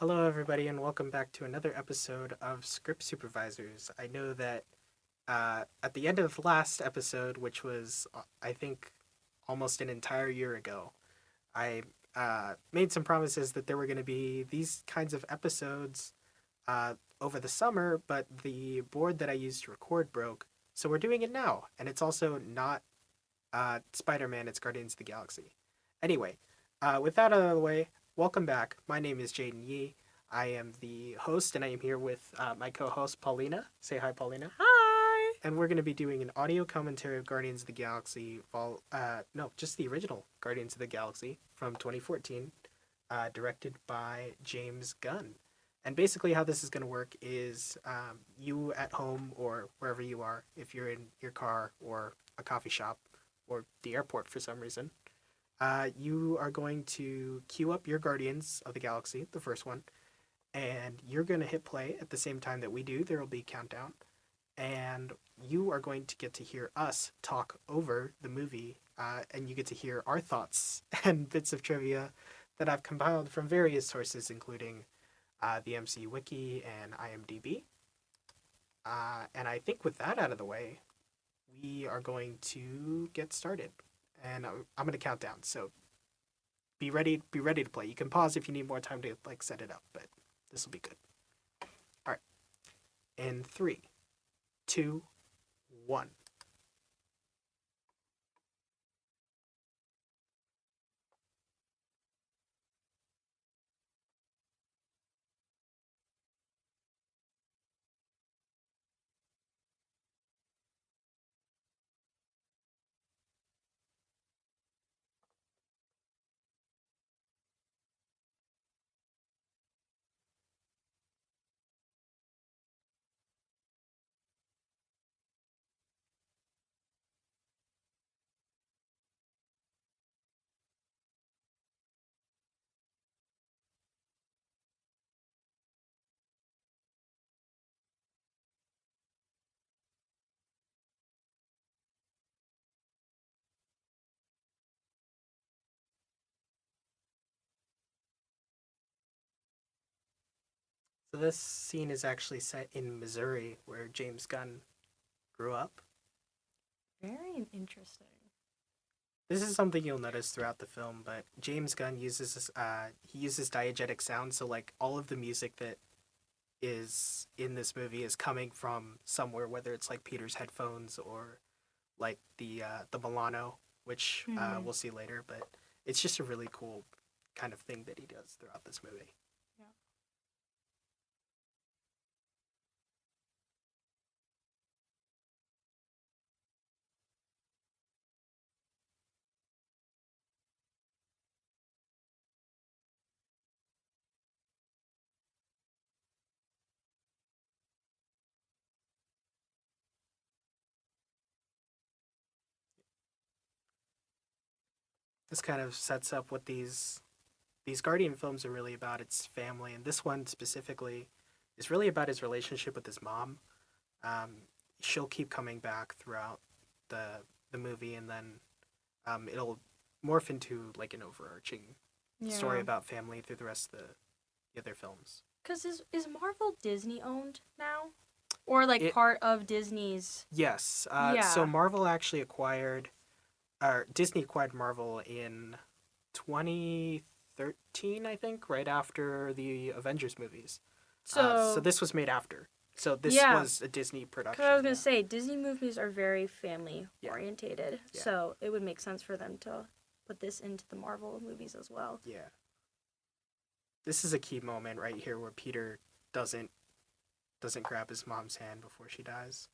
Hello, everybody, and welcome back to another episode of Script Supervisors. I know that at the end of the last episode, which was, I think, almost an entire year ago, I made some promises that there were going to be these kinds of episodes over the summer, but the board that I used to record broke. So we're doing it now, and it's also not Spider Man, it's Guardians of the Galaxy. Anyway, with that out of the way, welcome back. My name is Jaden Yee. I am the host, and I am here with my co host, Paulina. Say hi, Paulina. Hi. And we're going to be doing an audio commentary of Guardians of the Galaxy, no, just the original Guardians of the Galaxy from 2014, directed by James Gunn. And basically, how this is going to work is you at home or wherever you are, if you're in your car or a coffee shop or the airport for some reason, you are going to queue up your Guardians of the Galaxy, the first one, and you're going to hit play at the same time that we do. There will be a countdown, and you are going to get to hear us talk over the movie, and you get to hear our thoughts and bits of trivia that I've compiled from various sources, including the MC Wiki and IMDb. And I think with that out of the way, we are going to get started. And I'm going to count down. So be ready to play. You can pause if you need more time to like set it up, but this will be good. All right. In 3, 2, 1. So this scene is actually set in Missouri, where James Gunn grew up. Very interesting. This is something you'll notice throughout the film, but James Gunn uses he uses diegetic sound, so like all of the music that is in this movie is coming from somewhere, whether it's like Peter's headphones or like the Milano, which Hmm. we'll see later. But it's just a really cool kind of thing that he does throughout this movie. Yeah. This kind of sets up what these Guardian films are really about. It's family, and this one specifically is really about his relationship with his mom. Um, she'll keep coming back throughout the movie, and then it'll morph into like an overarching story Yeah. about family through the rest of the other films. Cause is Marvel Disney owned now, or like It part of Disney's? Yes. So Yeah. Marvel actually acquired, or Disney acquired Marvel in 2013, I think, right after the Avengers movies. So So this was made after. So this yeah. was a Disney Cause I production. was gonna Yeah. say Disney movies are very family Yeah. orientated, Yeah. so it would make sense for them to put this into the Marvel movies as well. Yeah. This is a key moment right here where Peter doesn't doesn't grab his mom's hand before she dies.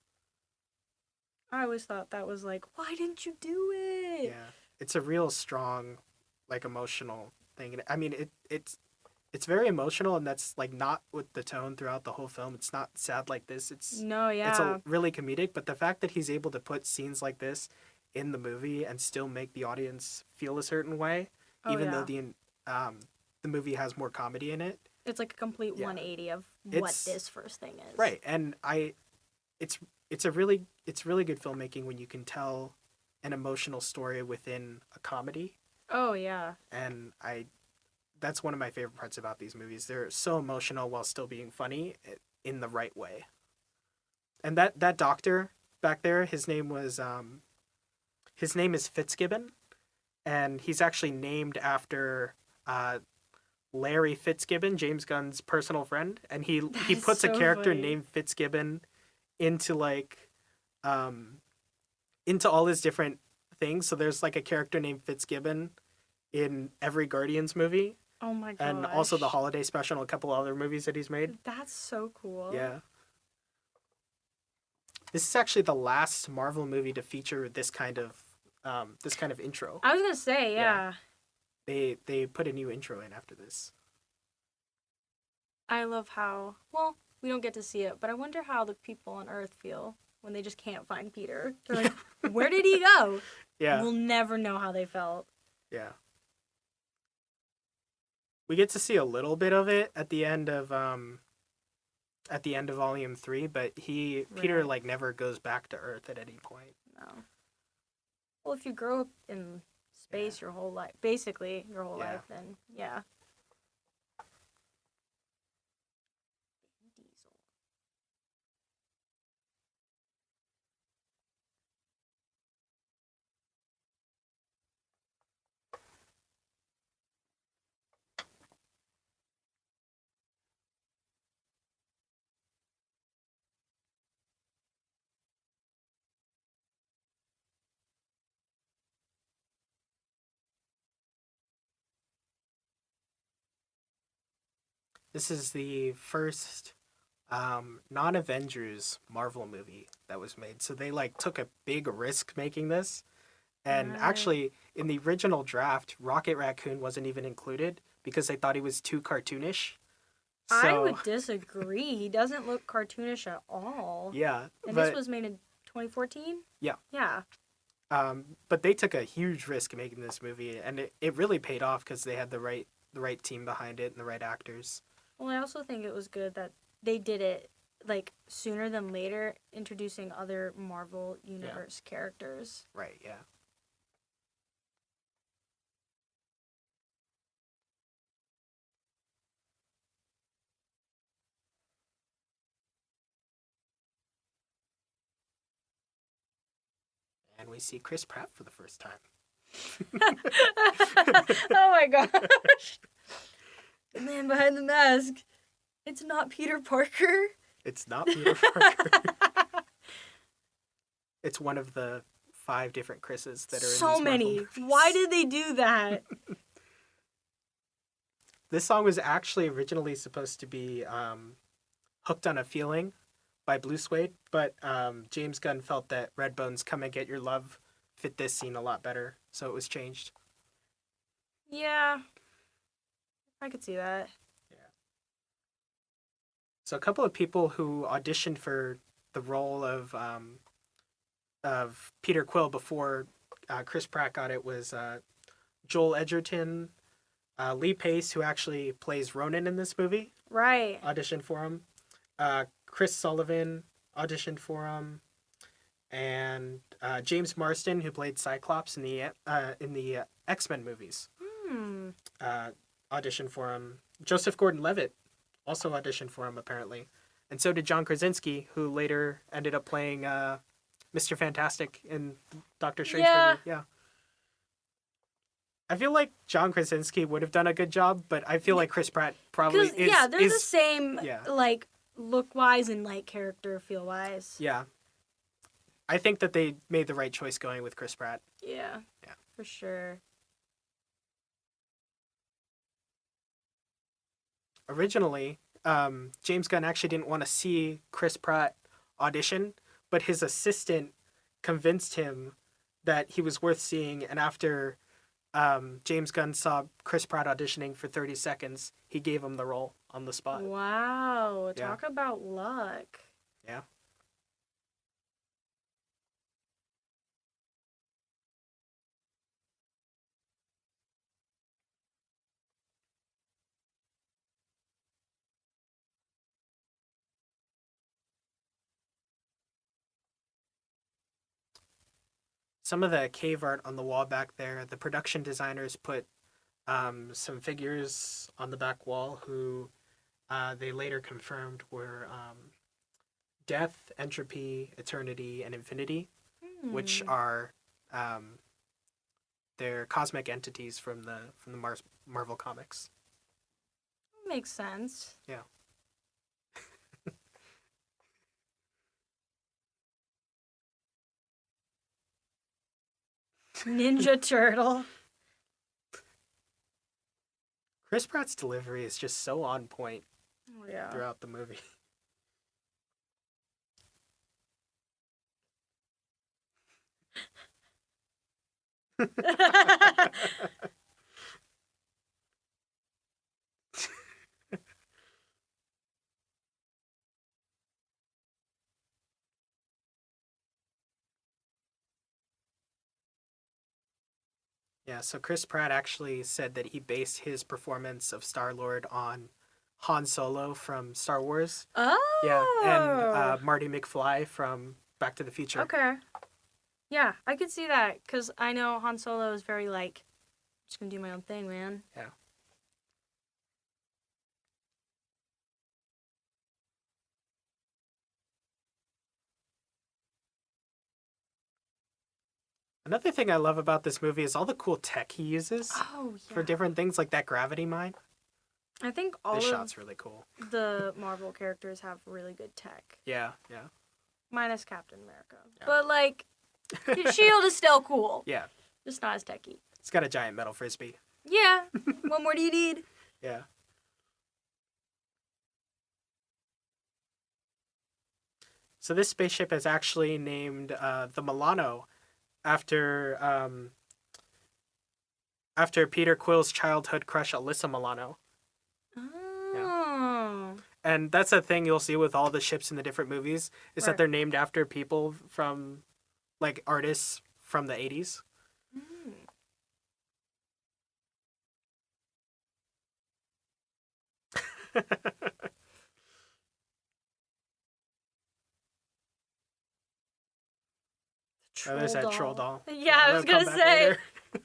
I always thought that was like, why didn't you do it? Yeah. It's a real strong, like emotional thing. I mean, it's very emotional, and that's like not with the tone throughout the whole film. It's not sad like this. No, It's a yeah. really comedic, but the fact that he's able to put scenes like this in the movie and still make the audience feel a certain way, Oh even though yeah. um the movie has more comedy in it. It's like a complete Yeah, 180 of what it's this first thing is. right, and it's it's really good filmmaking when you can tell an emotional story within a comedy, Oh yeah. and I that's one of my favorite parts about these movies. They're so emotional while still being funny in the right way. And that doctor back there, his name is Fitzgibbon, and he's actually named after uh, Larry Fitzgibbon, James Gunn's personal friend, and That he is puts a so character funny. named Fitzgibbon into um into all his different things. So there's like a character named Fitzgibbon in every Guardians movie, Oh my and also the gosh. holiday special and a couple other movies that he's made. That's so cool. Yeah. This is actually the last Marvel movie to feature this kind of intro. I was gonna say, Yeah. yeah. They put a new intro in after this. I love how, well, we don't get to see it, but I wonder how the people on Earth feel when they just can't find Peter. They're like, where did he go? Yeah. We'll never know how they felt. Yeah. We get to see a little bit of it at the end of volume 3, but Peter Right. like never goes back to Earth at any point. No. Well, if you grow up in space your whole life, basically your whole Yeah. life, then yeah. Diesel. This is the first non-Avengers Marvel movie that was made. So they like took a big risk making this. And Right. actually, in the original draft, Rocket Raccoon wasn't even included because they thought he was too cartoonish. I So, would disagree. He doesn't look cartoonish at all. yeah, And this but was made in 2014? yeah. Yeah. But they took a huge risk making this movie, and it really paid off because they had the right team behind it and the right actors. Well, I also think it was good that they did it like sooner than later, introducing other Marvel Universe characters. Right, yeah. And we see Chris Pratt for the first time. Oh my gosh. The man behind the mask. It's not Peter Parker. It's not Peter Parker. It's one of the 5 different Chris's that are in So these Marvel many. movies. Why did they do that? This song was actually originally supposed to be "Hooked on a Feeling" by Blue Suede, but James Gunn felt that Redbone's "Come and Get Your Love" fit this scene a lot better, so it was changed. Yeah, I could see that. Yeah. So a couple of people who auditioned for the role of Peter Quill before Chris Pratt got it was Joel Edgerton, Lee Pace, who actually plays Ronan in this movie, Right. auditioned for him. Chris Sullivan auditioned for him, and James Marsden, who played Cyclops in the X-Men movies, Hmm. auditioned for him. Joseph Gordon-Levitt also auditioned for him apparently, and so did John Krasinski, who later ended up playing Mr. Fantastic in Doctor Strange Yeah. movie. Yeah. I feel like John Krasinski would have done a good job, but I feel like Chris Pratt probably Because, yeah, they're the is same, yeah. like, look-wise and, like, character feel-wise. Yeah. I think that they made the right choice going with Chris Pratt. Yeah. Yeah. For sure. Originally, James Gunn actually didn't want to see Chris Pratt audition, but his assistant convinced him that he was worth seeing. And after James Gunn saw Chris Pratt auditioning for 30 seconds, he gave him the role on the spot. Wow. Yeah. Talk about luck. Yeah. Some of the cave art on the wall back there, the production designers put Some figures on the back wall who they later confirmed were death, entropy, eternity, and infinity, which Hmm. are um, they're cosmic entities from the Marvel comics. Makes sense. Yeah. Ninja Turtle. Chris Pratt's delivery is just so on point Oh, yeah. throughout the movie. Yeah, so Chris Pratt actually said that he based his performance of Star Lord on Han Solo from Star Wars. Yeah, and Oh. Marty McFly from Back to the Future. Okay. Yeah, I could see that because I know Han Solo is very like, just gonna do my own thing, man. Yeah. Another thing I love about this movie is all the cool tech he uses Oh for yeah. different things, like that gravity mine. I think This all of shot's really cool. the Marvel characters have really good tech, Yeah, yeah. minus Captain America. Yeah. But like, his shield is still cool, Yeah, just not as techy. it's got a giant metal frisbee. Yeah. What more do you need? Yeah. So this spaceship is actually named the Milano after after Peter Quill's childhood crush Alyssa Milano. Yeah. Oh. And that's a thing you'll see with all the ships in the different movies is that Right. they're named after people from like artists from the 80s. Mm. Oh, there's Troll that troll doll. doll. Yeah, I They'll was come gonna back say. later.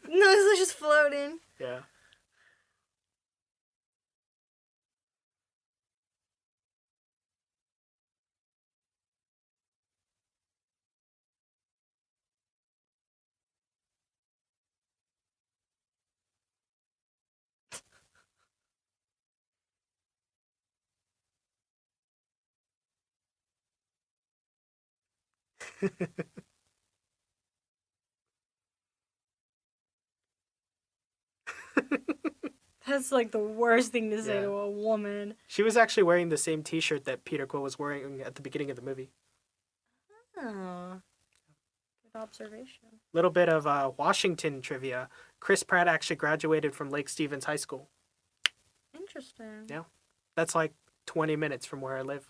No, this is just floating. Yeah. That's like the worst thing to say Yeah. to a woman. She was actually wearing the same T-shirt that Peter Quill was wearing at the beginning of the movie. Oh, good observation. Little bit of Washington trivia. Chris Pratt actually graduated from Lake Stevens High School. Interesting. Yeah. That's like 20 minutes from where I live.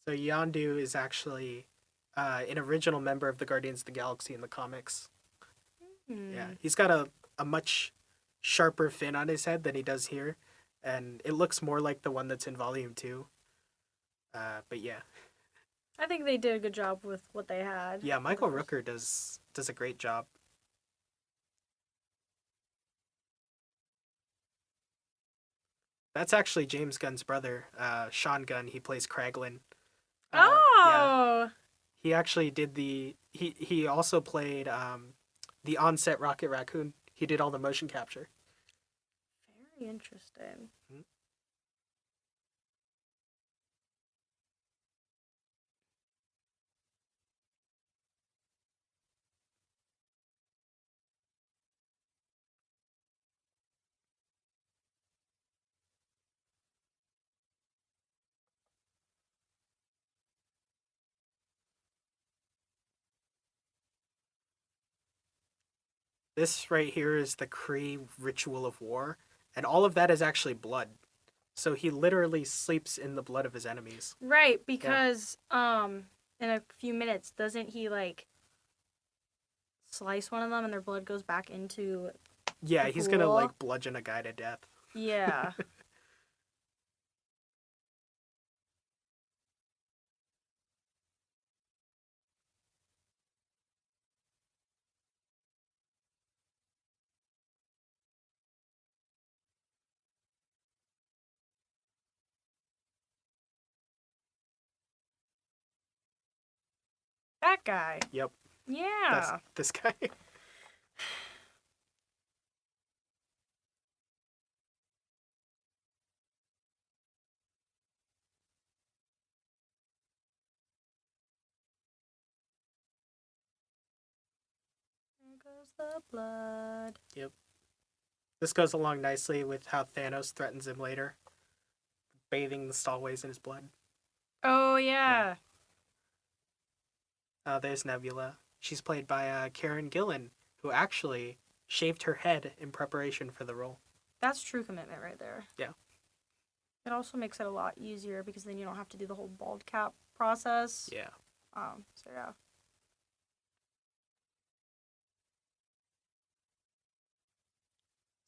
So Yondu is actually an original member of the Guardians of the Galaxy in the comics. Yeah, Hmm. he's got a much sharper fin on his head than he does here, and it looks more like the one that's in Volume 2. But yeah. I think they did a good job with what they had. Yeah, Michael Rooker does a great job. That's actually James Gunn's brother, Sean Gunn. He plays Kraglin. Yeah, Oh, he actually did he also played the onset Rocket Raccoon. He did all the motion capture. very interesting. This right here is the Kree ritual of war, and all of that is actually blood. So he literally sleeps in the blood of his enemies. Right, Yeah. because in a few minutes doesn't he like slice one of them and their blood goes back into Yeah, the he's gonna pool? like bludgeon a guy to death. Yeah. That guy. Yep, that's Yeah. this guy. There goes the blood. Yep. This goes along nicely with how Thanos threatens him later, bathing the Stallways in his blood. Oh Yeah. yeah. There's Nebula. She's played by Karen Gillan, who actually shaved her head in preparation for the role. That's true commitment right there. Yeah. It also makes it a lot easier because then you don't have to do the whole bald cap process. Yeah. So yeah.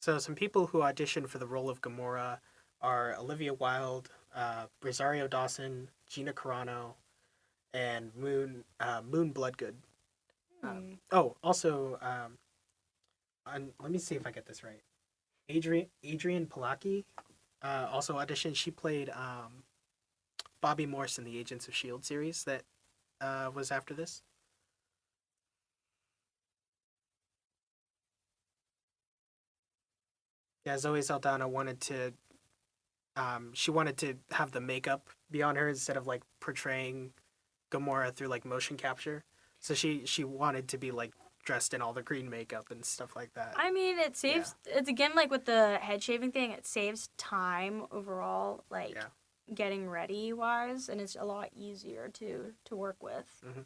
So some people who auditioned for the role of Gamora are Olivia Wilde, Rosario Dawson, Gina Carano, and Moon Bloodgood. Also, let me see if I get this right. Adrian Palaki also auditioned. She played Bobby Morse in the Agents of Shield series that was after this. Yeah, Zoe Saldana wanted to. She wanted to have the makeup be on her instead of like portraying Gamora through like motion capture. So she wanted to be like dressed in all the green makeup and stuff like that. I mean, it saves. It's again like with the head shaving thing. It saves time overall, like Yeah. getting ready wise, and it's a lot easier to work with. Mm-hmm.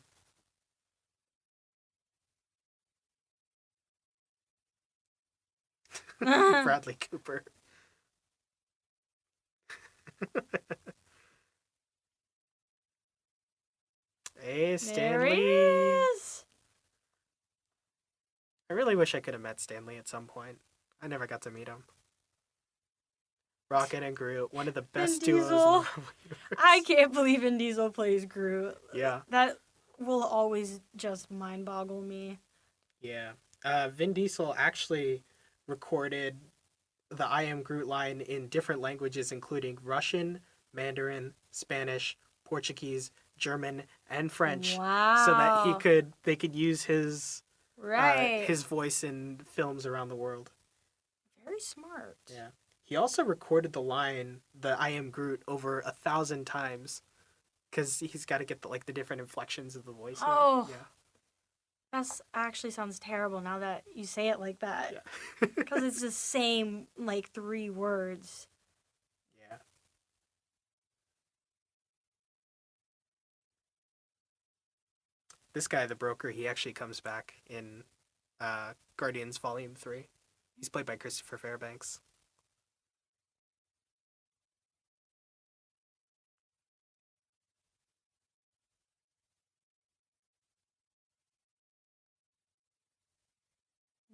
Bradley Cooper. Hey, Stan There he Lee. is. I really wish I could have met Stanley at some point. I never got to meet him. Rocket and Groot, one of the Vin best duos in the Diesel. Marvel Universe. I can't believe Vin Diesel plays Groot. Yeah, That will always just mind boggle me. yeah. Vin Diesel actually recorded the I Am Groot line in different languages, including Russian, Mandarin, Spanish, Portuguese, German, and French, so that Wow. they could use Right. his voice in films around the world. Very smart. Yeah. He also recorded the line, the I Am Groot, over 1,000 times because he's got to get the different inflections of the voice. Oh. Yeah. That's actually sounds terrible now that you say it like that. Yeah. Because it's the same, like, 3 words. Yeah. This guy, the broker, he actually comes back in Guardians Volume 3. He's played by Christopher Fairbanks.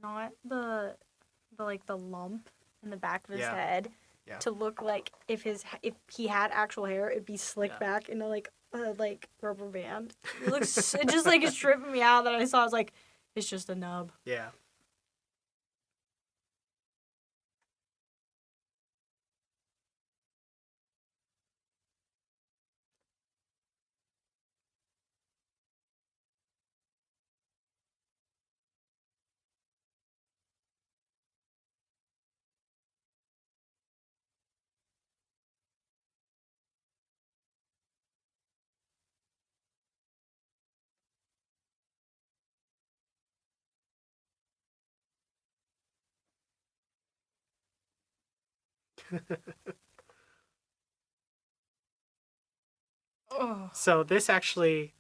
Not the like, the lump in the back of his Yeah. head. Yeah. To look like if he had actual hair, it'd be slicked Yeah. back into, like, a, like, rubber band. It looks, it just, like, is tripping me out that I saw. I was like, it's just a nub. Yeah. Oh. So this actually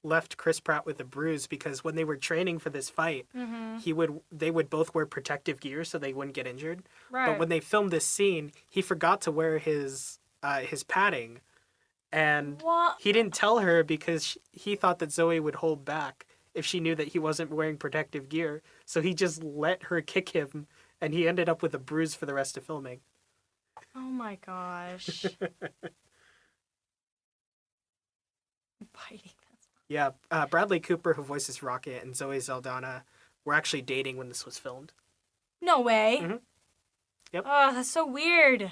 left Chris Pratt with a bruise because when they were training for this fight, Mm-hmm. they would both wear protective gear so they wouldn't get injured. But Right. when they filmed this scene, he forgot to wear his padding, and What? he didn't tell her because he thought that Zoe would hold back if she knew that he wasn't wearing protective gear. So he just let her kick him, and he ended up with a bruise for the rest of filming. Oh my gosh. Biting. That's Yeah, Bradley Cooper, who voices Rocket, and Zoe Saldana were actually dating when this was filmed. no way. Mhm. Yep. Oh, that's so weird.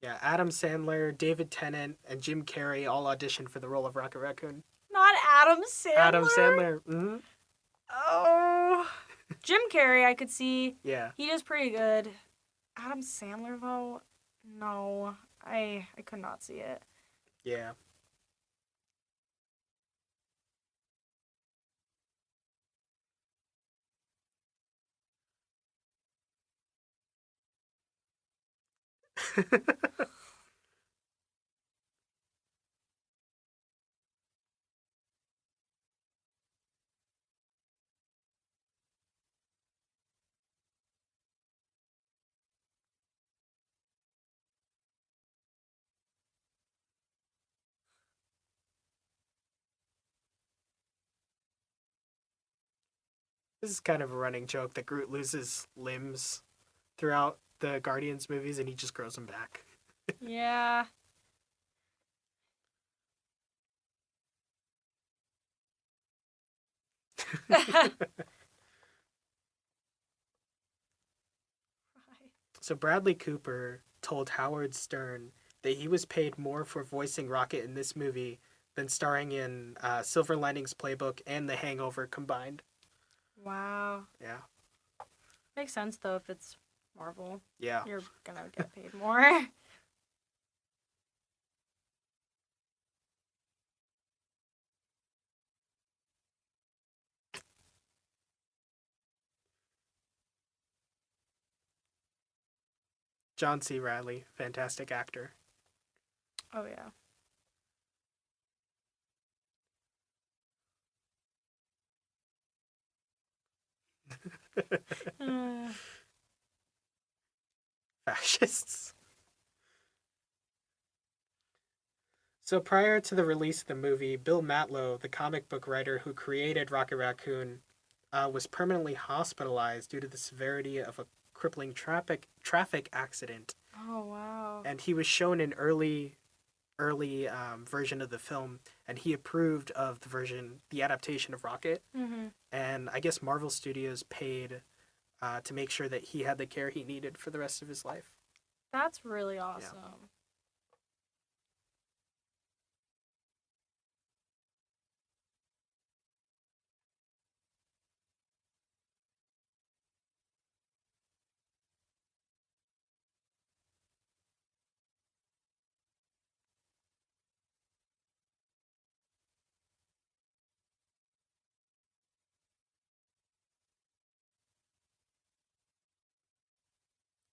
Yeah, Adam Sandler, David Tennant, and Jim Carrey all auditioned for the role of Rocket Raccoon. Not Adam Sandler. Adam Sandler. Oh. Jim Carrey, I could see. Yeah. He does pretty good. Adam Sandler, though, no. I could not see it. Yeah. This is kind of a running joke that Groot loses limbs throughout the Guardians movies and he just grows them back. Yeah. So Bradley Cooper told Howard Stern that he was paid more for voicing Rocket in this movie than starring in Silver Linings Playbook and The Hangover combined. Wow. Yeah. Makes sense, though, if it's Marvel. Yeah. You're gonna get paid more. John C. Reilly, fantastic actor. Oh, yeah. Uh, Fascists. So prior to the release of the movie, Bill Matlow, the comic book writer who created Rocket Raccoon, was permanently hospitalized due to the severity of a crippling traffic accident, oh, wow. and he was shown an early version of the film, and he approved of the adaptation of Rocket, Mm-hmm. and I guess Marvel Studios paid to make sure that he had the care he needed for the rest of his life. That's really awesome.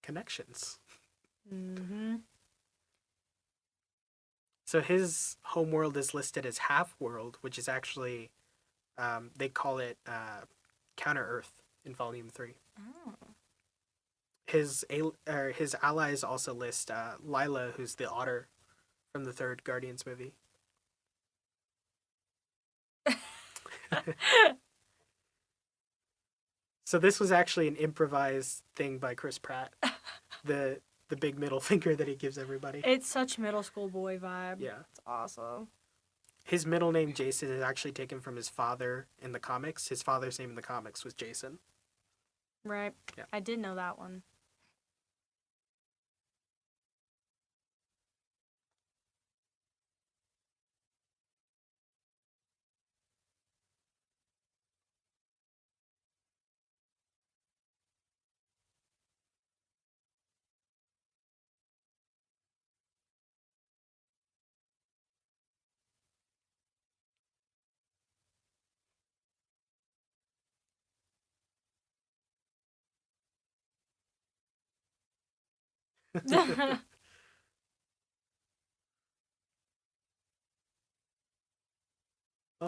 Connections. Mm-hmm. So his homeworld is listed as Half World, which is actually they call it Counter Earth in Volume 3. Oh. His allies also list Lila, who's the otter from the third Guardians movie. So this was actually an improvised thing by Chris Pratt. The big middle finger that he gives everybody. It's such middle school boy vibe. Yeah. It's awesome. His middle name Jason is actually taken from his father in the comics. His father's name in the comics was Jason. Right. Yeah. I did know that one.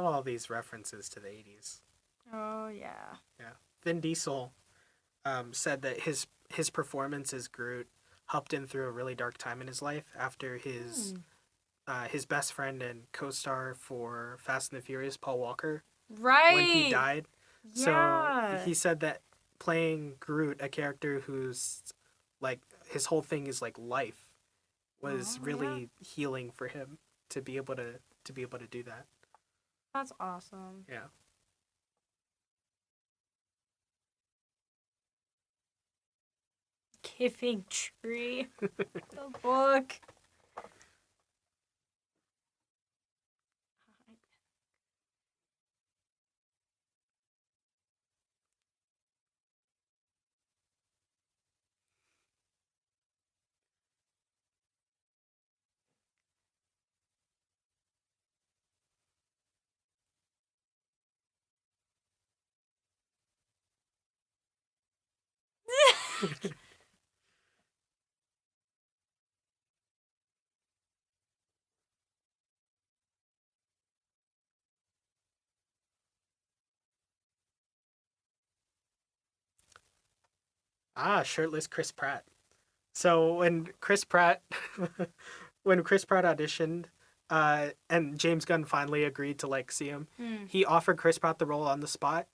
all these references to the 80s. Oh yeah. Yeah. Vin Diesel said that his performance as Groot helped him through a really dark time in his life after his best friend and co-star for Fast and the Furious, Paul Walker, when he Right. died. So Yeah. he said that playing Groot, a character who's like his whole thing is like life, was Oh, yeah. really healing for him to be able to do that. That's awesome. Yeah. Giving Tree. The book. Shirtless Chris Pratt. So when Chris Pratt auditioned, and James Gunn finally agreed to like see him, Hmm. he offered Chris Pratt the role on the spot,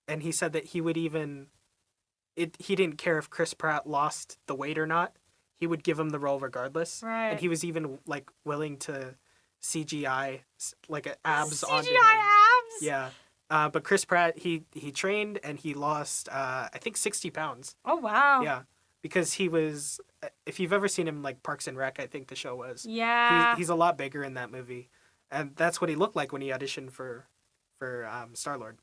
and he said that he didn't care if Chris Pratt lost the weight or not. He would give him the role regardless, and Right. he was even like willing to CGI like abs onto him. CGI abs. Yeah. But Chris Pratt, he trained and he lost I think 60 pounds. Oh wow. Yeah, because he was. If you've ever seen him like Parks and Rec, I think the show was. Yeah. He's a lot bigger in that movie, and that's what he looked like when he auditioned for Star Lord.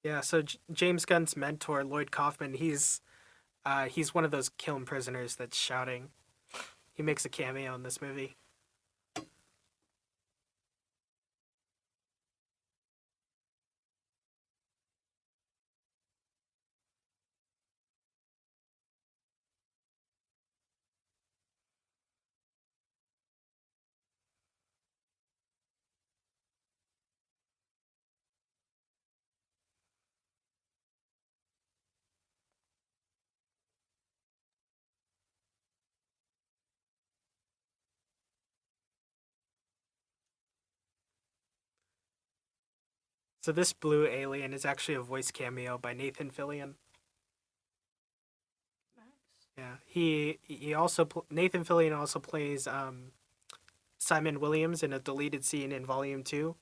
Yeah, so James Gunn's mentor Lloyd Kaufman, he's one of those kiln prisoners that's shouting. He makes a cameo in this movie. So this blue alien is actually a voice cameo by Nathan Fillion. Nice. Yeah, he also Nathan Fillion also plays Simon Williams in a deleted scene in Volume 2,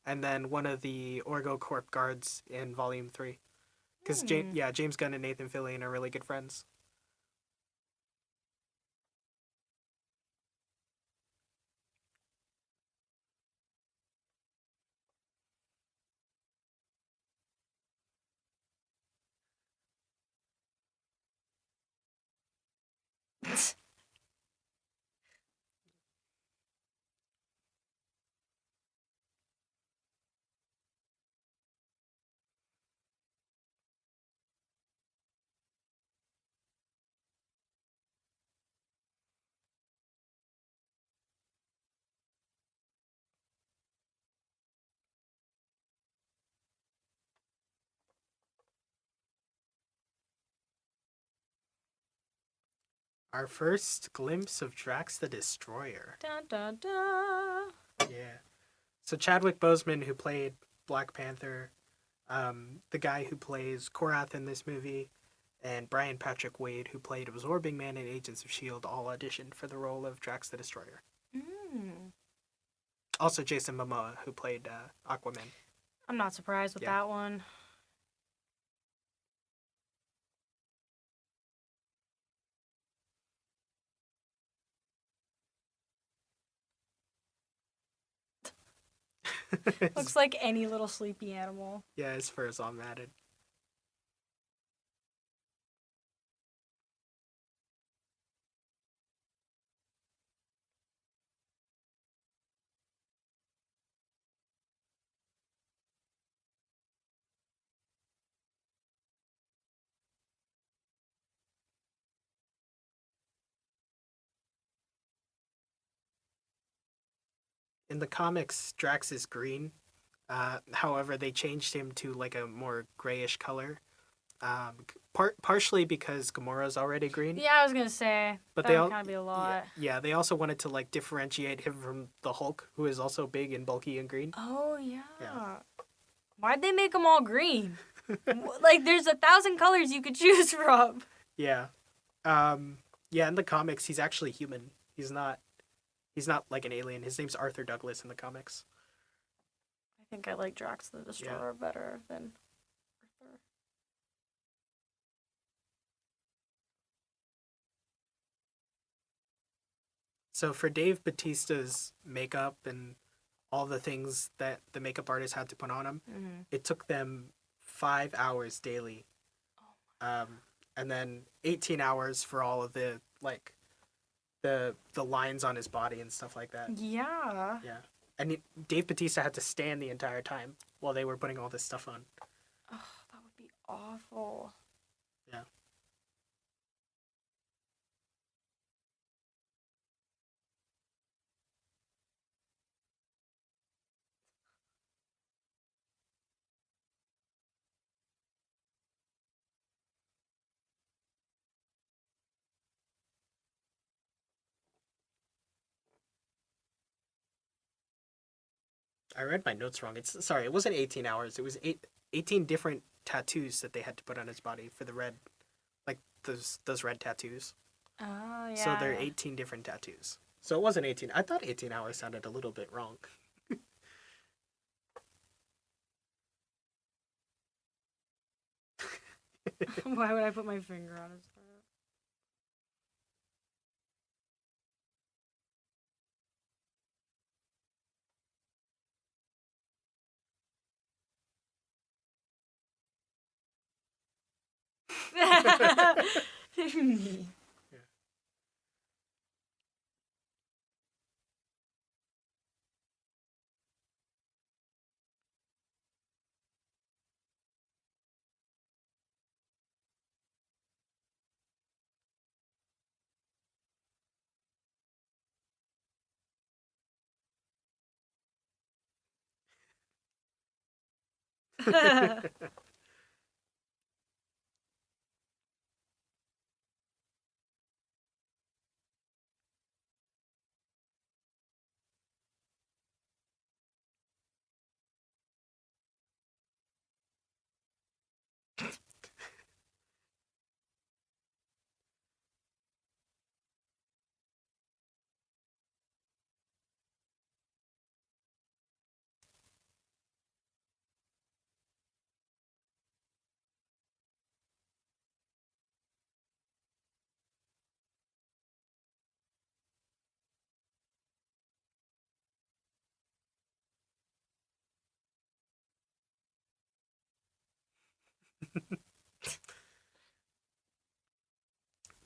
and then one of the Orgo Corp guards in Volume 3. Because Hmm. James Gunn and Nathan Fillion are really good friends. Our first glimpse of Drax the Destroyer. Dun dun dun. Yeah. So Chadwick Boseman, who played Black Panther, the guy who plays Korath in this movie, and Brian Patrick Wade, who played Absorbing Man in Agents of S.H.I.E.L.D., all auditioned for the role of Drax the Destroyer. Mm. Also, Jason Momoa, who played Aquaman. I'm not surprised with Yeah. that one. Looks like any little sleepy animal. Yeah, his fur is all matted. in the comics, Drax is green. However, they changed him to like a more grayish color. Partially because Gamora's already green, Yeah, I was gonna say but that would kind of be a yeah, lot. yeah, they also wanted to like differentiate him from the Hulk, who is also big and bulky and green. Oh Yeah. yeah. Why'd they make them all green? Like, there's 1,000 colors you could choose from. Yeah. Yeah, in the comics he's actually human. He's not like an alien. His name's Arthur Douglas in the comics. I think I like Drax the Yeah. Destroyer better than Arthur. So for Dave Bautista's makeup and all the things that the makeup artist had to put on him, it took them 5 hours daily, and then 18 hours for all of the like the lines on his body and stuff like that. Yeah. Yeah, and Dave Bautista had to stand the entire time while they were putting all this stuff on. Oh, that would be awful. Yeah. I read my notes wrong. It's sorry, it wasn't 18 hours. It was 18 different tattoos that they had to put on his body for the red, like those red tattoos. Oh, yeah. So there are 18 different tattoos. So it wasn't 18. I thought 18 hours sounded a little bit wrong. Why would I put my finger on his heart?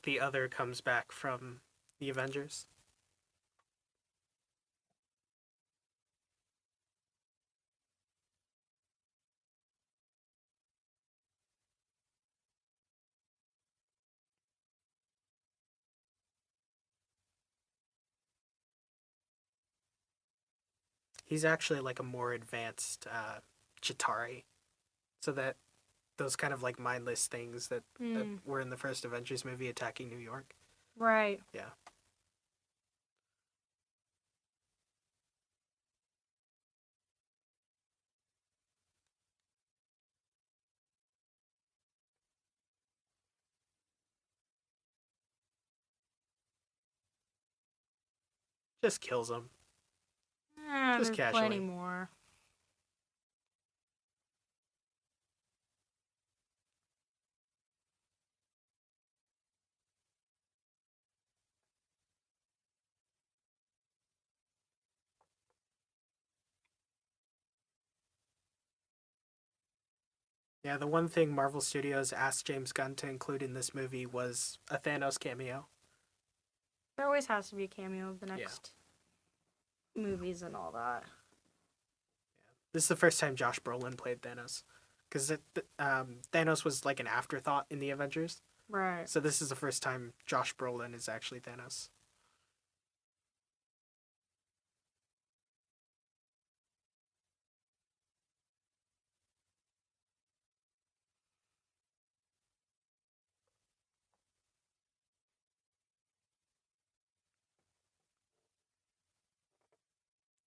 The other comes back from the Avengers. He's actually like a more advanced Chitari. So that those kind of like mindless things that were in the first Avengers movie attacking New York. Right. Yeah. Just kills him. Just There's plenty casually. more. Yeah, the one thing Marvel Studios asked James Gunn to include in this movie was a Thanos cameo. There always has to be a cameo of the next movies and all that. This is the first time Josh Brolin played Thanos. Because Thanos was like an afterthought in the Avengers. Right. So this is the first time Josh Brolin is actually Thanos.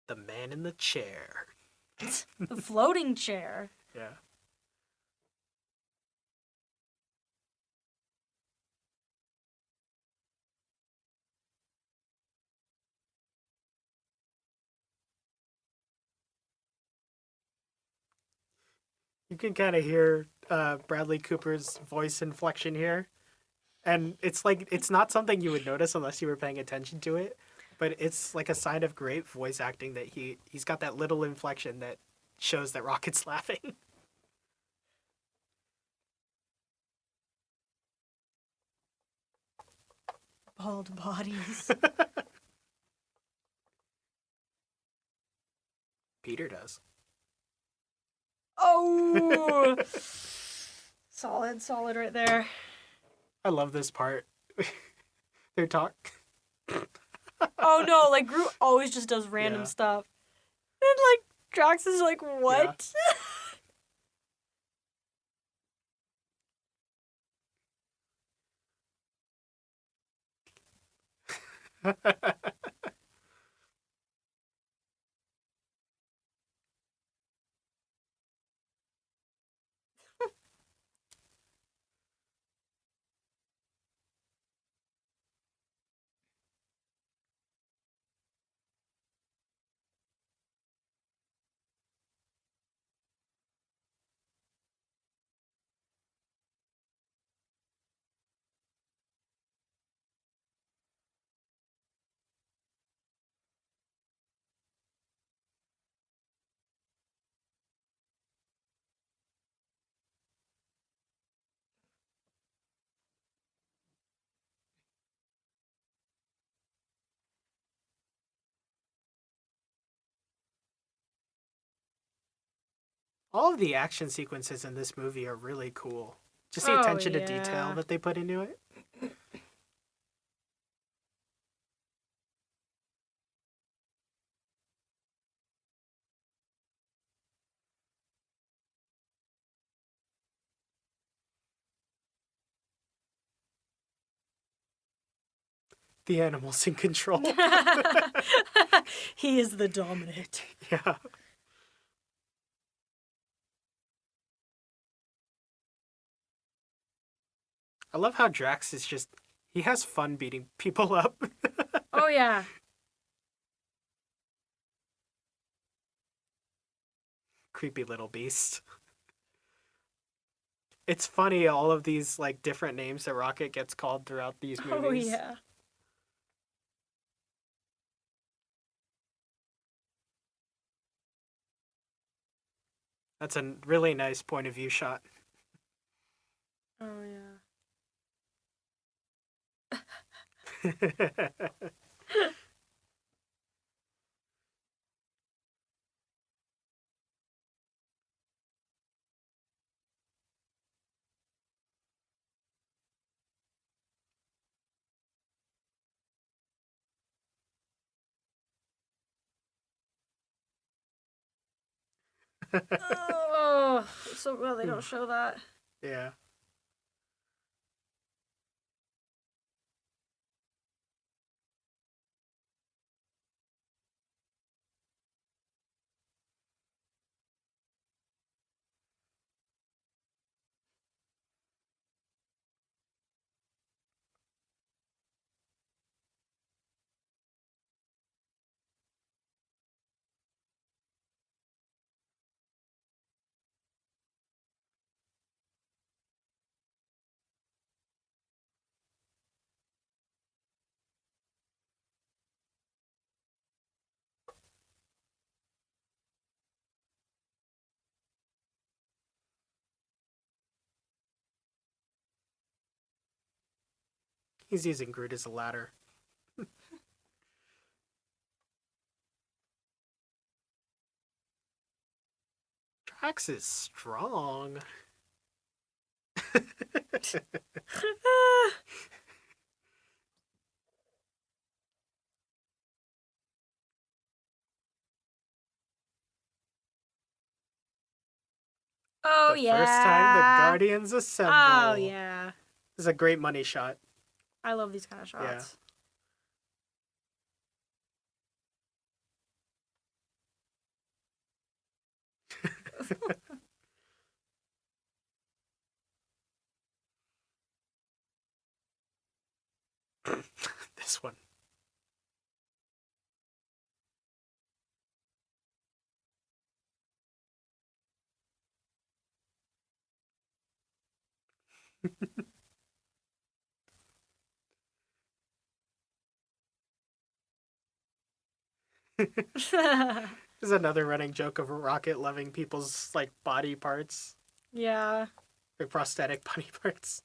The man in the chair. The floating chair. Yeah. You can kind of hear Bradley Cooper's voice inflection here. And it's like, it's not something you would notice unless you were paying attention to it. But it's like a sign of great voice acting that he's got that little inflection that shows that Rocket's laughing. Bald bodies. Peter does. Oh! Solid right there. I love this part. Their talk. Oh no, like Groot always just does random Yeah. stuff. And like Drax is like, what? All of the action sequences in this movie are really cool. Just the Oh, attention to yeah. detail that they put into it. The animals in control. He is the dominant. Yeah. I love how Drax is just, he has fun beating people up. Oh yeah. Creepy little beast. It's funny, all of these like different names that Rocket gets called throughout these Oh movies. yeah. That's a really nice point of view shot. Oh yeah. Oh, it's so glad they don't show that. Yeah. He's using Groot as a ladder. Drax is strong. Oh The yeah. first time the Guardians assemble. Oh yeah. This is a great money shot. I love these kind of Yeah. shots. This one. This is another running joke of Rocket loving people's like body parts, Yeah. like prosthetic body parts.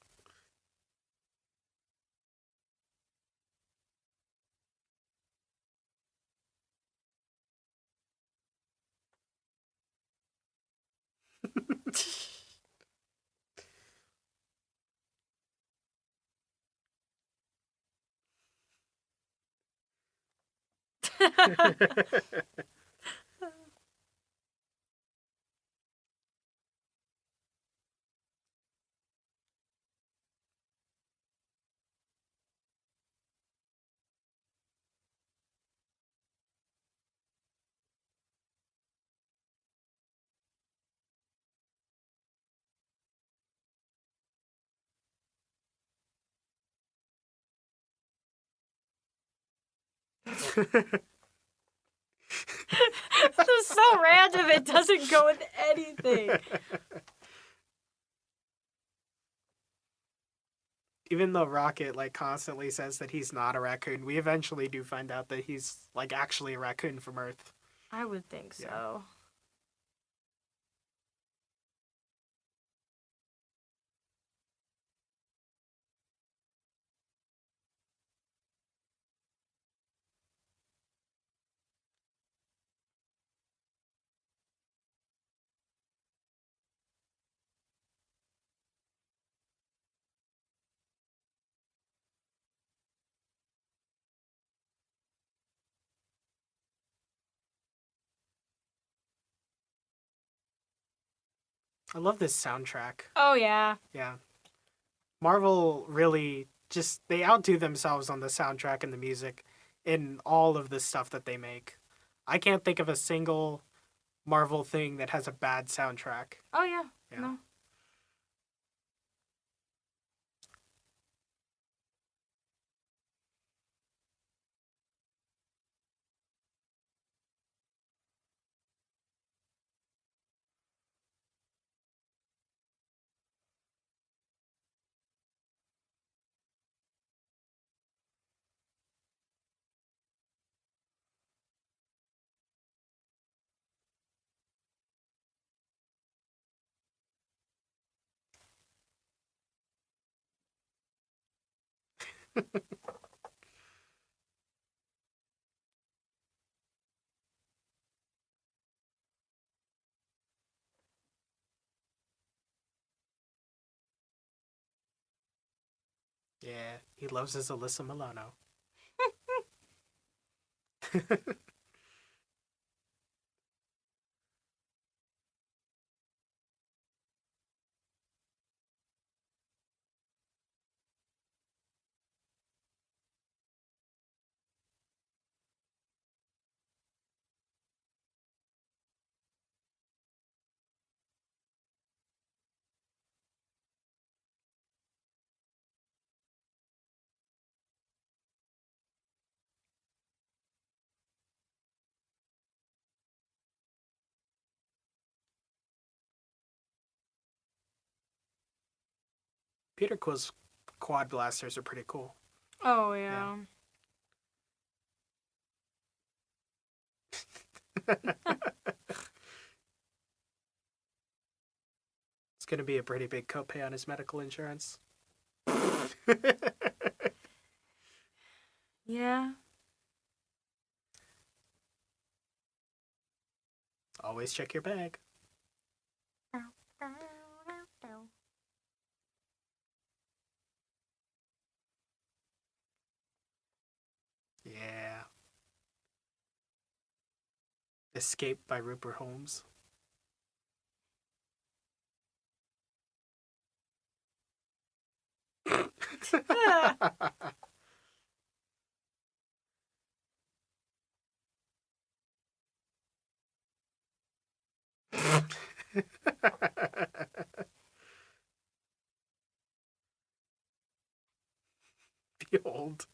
This is so random. It doesn't go with anything. Even though Rocket like constantly says that he's not a raccoon, we eventually do find out that he's like actually a raccoon from Earth. I would think so. Yeah. I love this soundtrack. Oh yeah. Yeah. Marvel really just they outdo themselves on the soundtrack and the music in all of the stuff that they make. I can't think of a single Marvel thing that has a bad soundtrack. Oh yeah. Yeah. No. Yeah, he loves his Alyssa Milano. Peter Quill's quad blasters are pretty cool. Oh yeah. It's gonna be a pretty big copay on his medical insurance. Yeah. Always check your bag. Yeah. Escape by Rupert Holmes. Behold.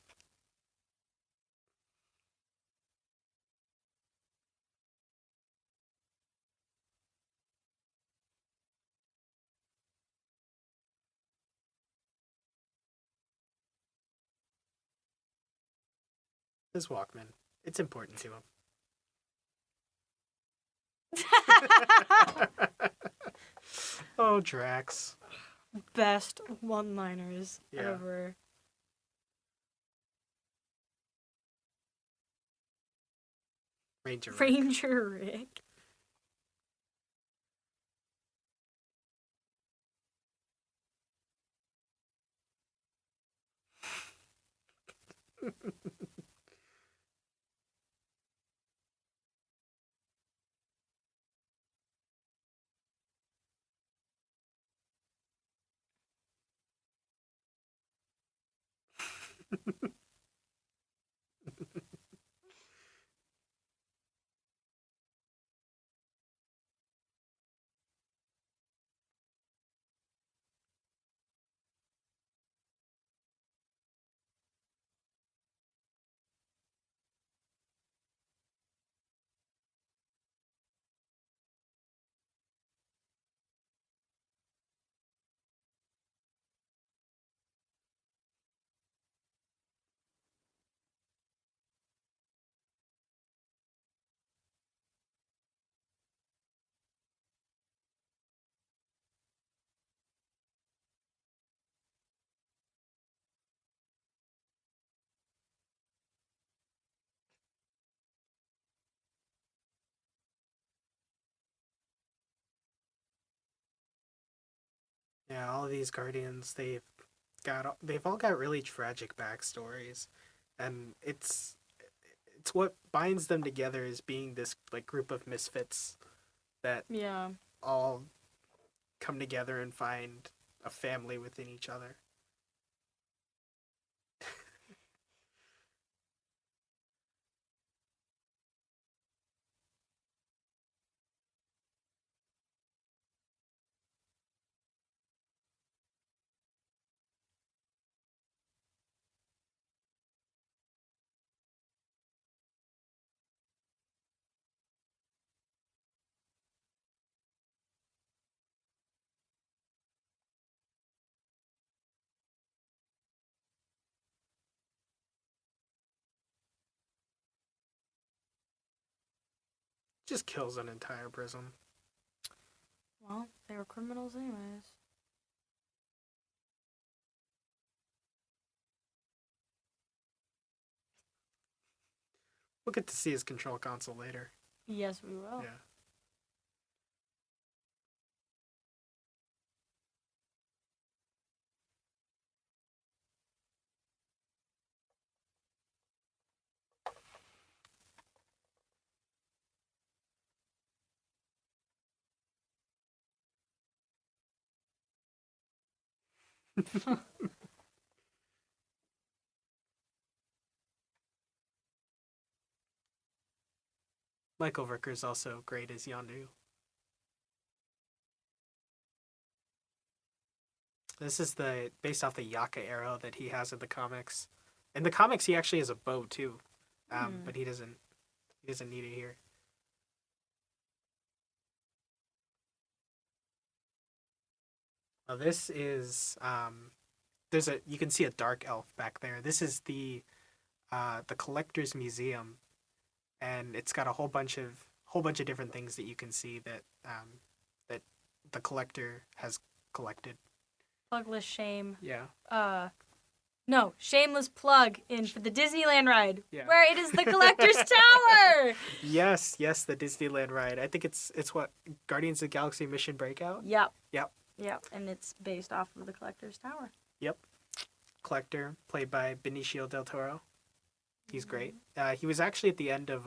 His Walkman. It's important to him. Oh, Drax. Best one-liners Yeah. ever. Ranger Rick. Ranger Rick. Yeah, all of these Guardians, they've all got really tragic backstories, and it's what binds them together is being this like group of misfits that Yeah. all come together and find a family within each other. Just kills an entire prison. Well, they were criminals anyways. We'll get to see his control console later. Yes, we will. Yeah. Michael Rooker's also great as Yondu. This is the based off the Yaka arrow that he has in the comics. In the comics, he actually has a bow too, but he doesn't need it here. Now this is there's a you can see a dark elf back there. This is the collector's museum, and it's got a whole bunch of different things that you can see that the collector has collected. Plugless shame. Yeah. No, shameless plug in for the Disneyland ride, Yeah. where it is the Collector's Tower. Yes, the Disneyland ride. I think it's what Guardians of the Galaxy Mission Breakout. Yep. Yep. Yep, and it's based off of the Collector's Tower. Yep. Collector, played by Benicio del Toro. He's great. He was actually at the end of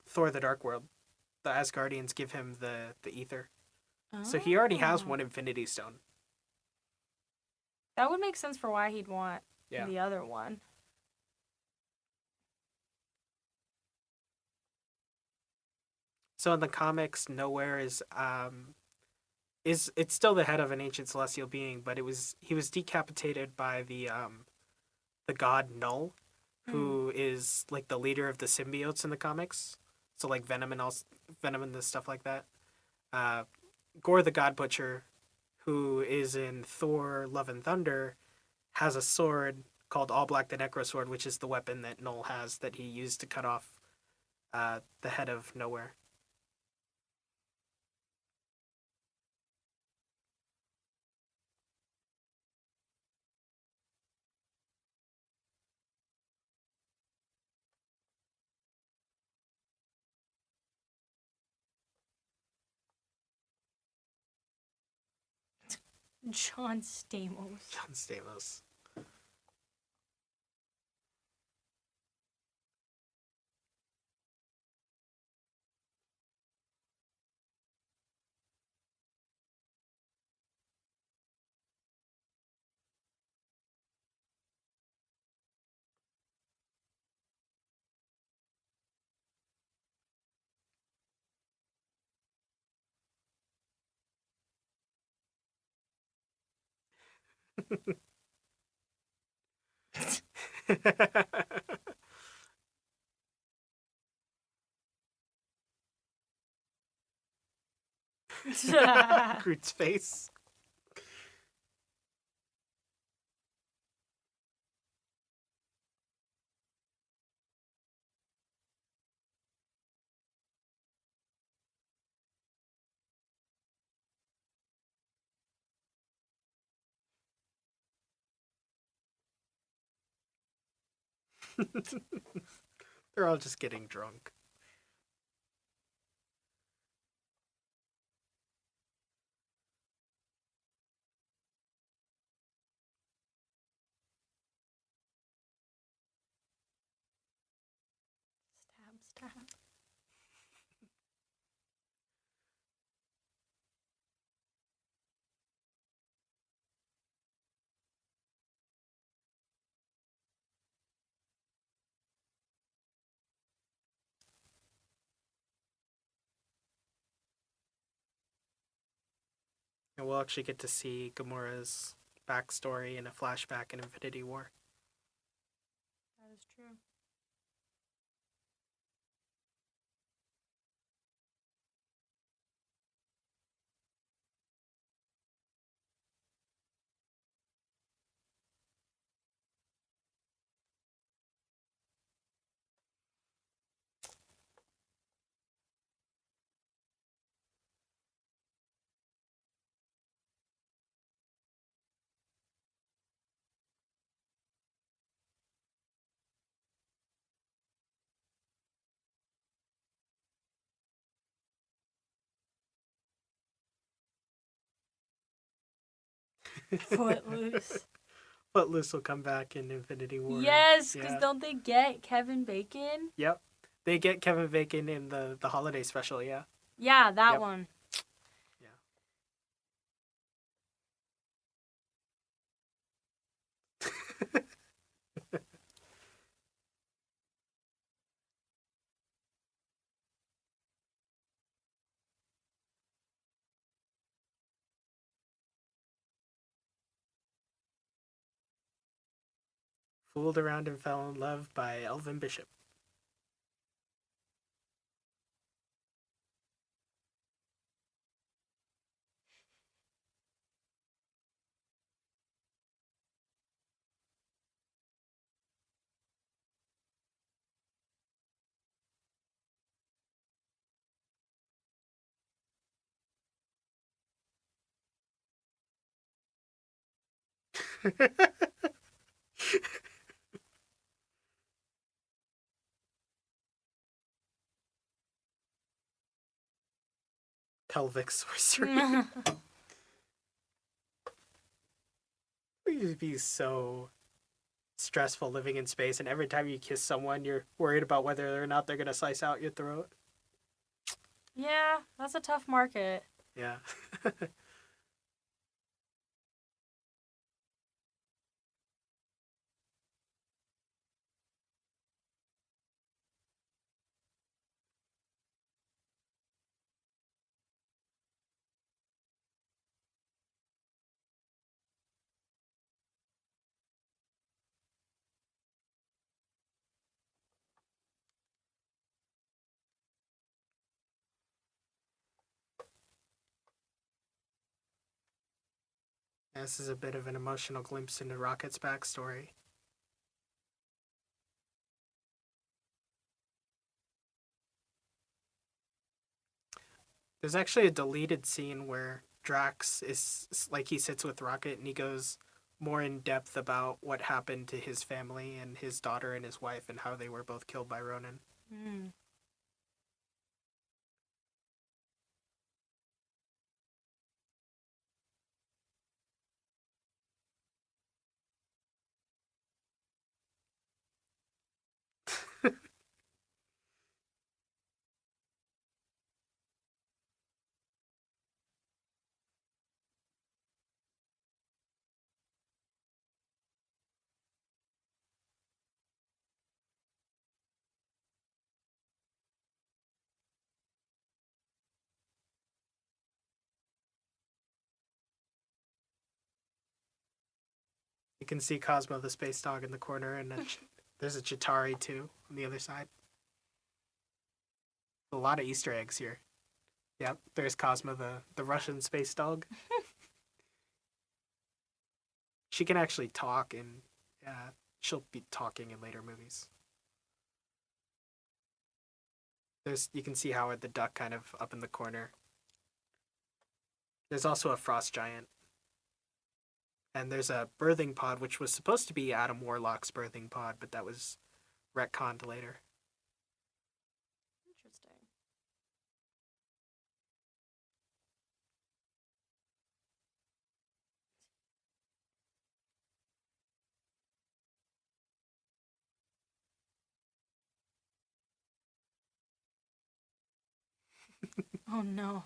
Thor: The Dark World. The Asgardians give him the ether, so he already has one Infinity Stone. That would make sense for why he'd want Yeah. the other one. So in the comics, Nowhere is it's still the head of an ancient celestial being, but he was decapitated by the god Null, Mm. who is like the leader of the symbiotes in the comics. So like Venom and the stuff like that. Uh, Gore the God Butcher, who is in Thor: Love and Thunder, has a sword called All Black the Necro Sword, which is the weapon that Null has that he used to cut off the head of Nowhere. John Stamos. John Stamos. Groot's face. They're all just getting drunk. Stab, stab. And we'll actually get to see Gamora's backstory in a flashback in Infinity War. That is true. Footloose. Footloose will come back in Infinity War. Yes, because Yeah. don't they get Kevin Bacon? Yep. They get Kevin Bacon in the holiday special, yeah. Yeah, that Yep. one. Yeah. Fooled around and fell in love by Elvin Bishop. Pelvic sorcery. You'd be so stressful living in space, and every time you kiss someone, you're worried about whether or not they're gonna slice out your throat. Yeah, that's a tough market. Yeah. This is a bit of an emotional glimpse into Rocket's backstory. There's actually a deleted scene where Drax is like he sits with Rocket and he goes more in depth about what happened to his family and his daughter and his wife and how they were both killed by Ronan. Mm. You can see Cosmo the space dog in the corner, and there's a Chitari too on the other side. A lot of Easter eggs here. Yep, there's Cosmo the Russian space dog. She can actually talk, and she'll be talking in later movies. There's you can see Howard the Duck kind of up in the corner. There's also a frost giant. And there's a birthing pod, which was supposed to be Adam Warlock's birthing pod, but that was retconned later. Interesting. Oh no.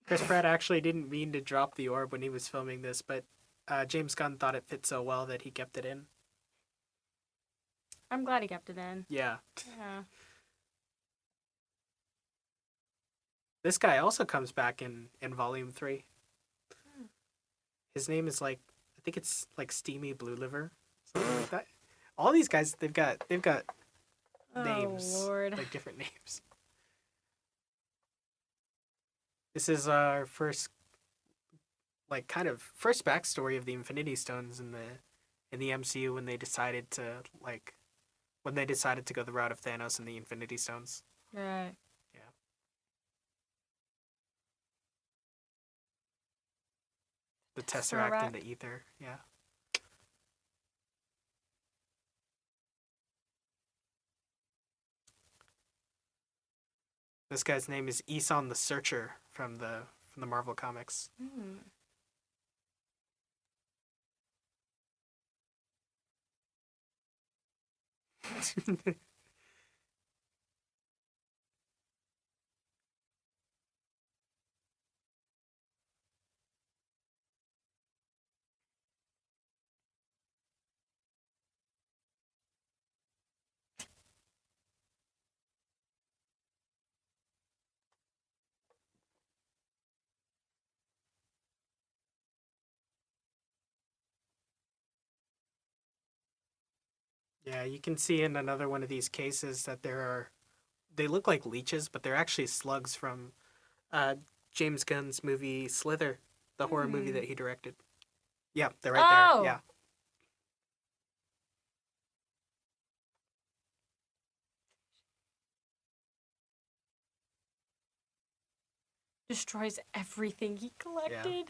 Chris Pratt actually didn't mean to drop the orb when he was filming this, but James Gunn thought it fit so well that he kept it in. I'm glad he kept it in. Yeah. Yeah. This guy also comes back in Volume 3. His name is like, I think it's like Steamy Blue Liver, something like that. All these guys, they've got names, Oh Lord. like different names. This is our first, like, kind of first backstory of the Infinity Stones in the MCU when they decided to go the route of Thanos and the Infinity Stones. Right. Yeah. The Tesseract and the Ether. Yeah. This guy's name is Eson the Searcher from the Marvel comics. Mm. Yeah, you can see in another one of these cases that they look like leeches, but they're actually slugs from uh, James Gunn's movie Slither, the horror movie that he directed. Yeah, they're right there. Oh. Yeah. Destroys everything he collected. Oh.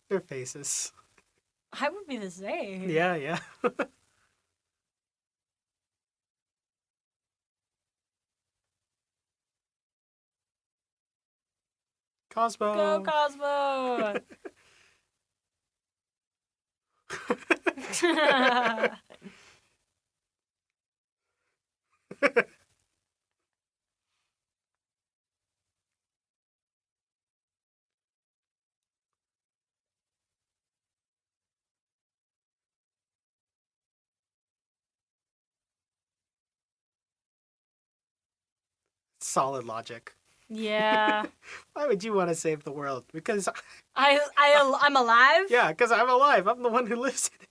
Their faces. I would be the same. Yeah, yeah. Go Cosmo. Cosmo! Solid logic. Yeah. Why would you want to save the world? Because I'm alive? yeah, because I'm alive. I'm the one who lives in it.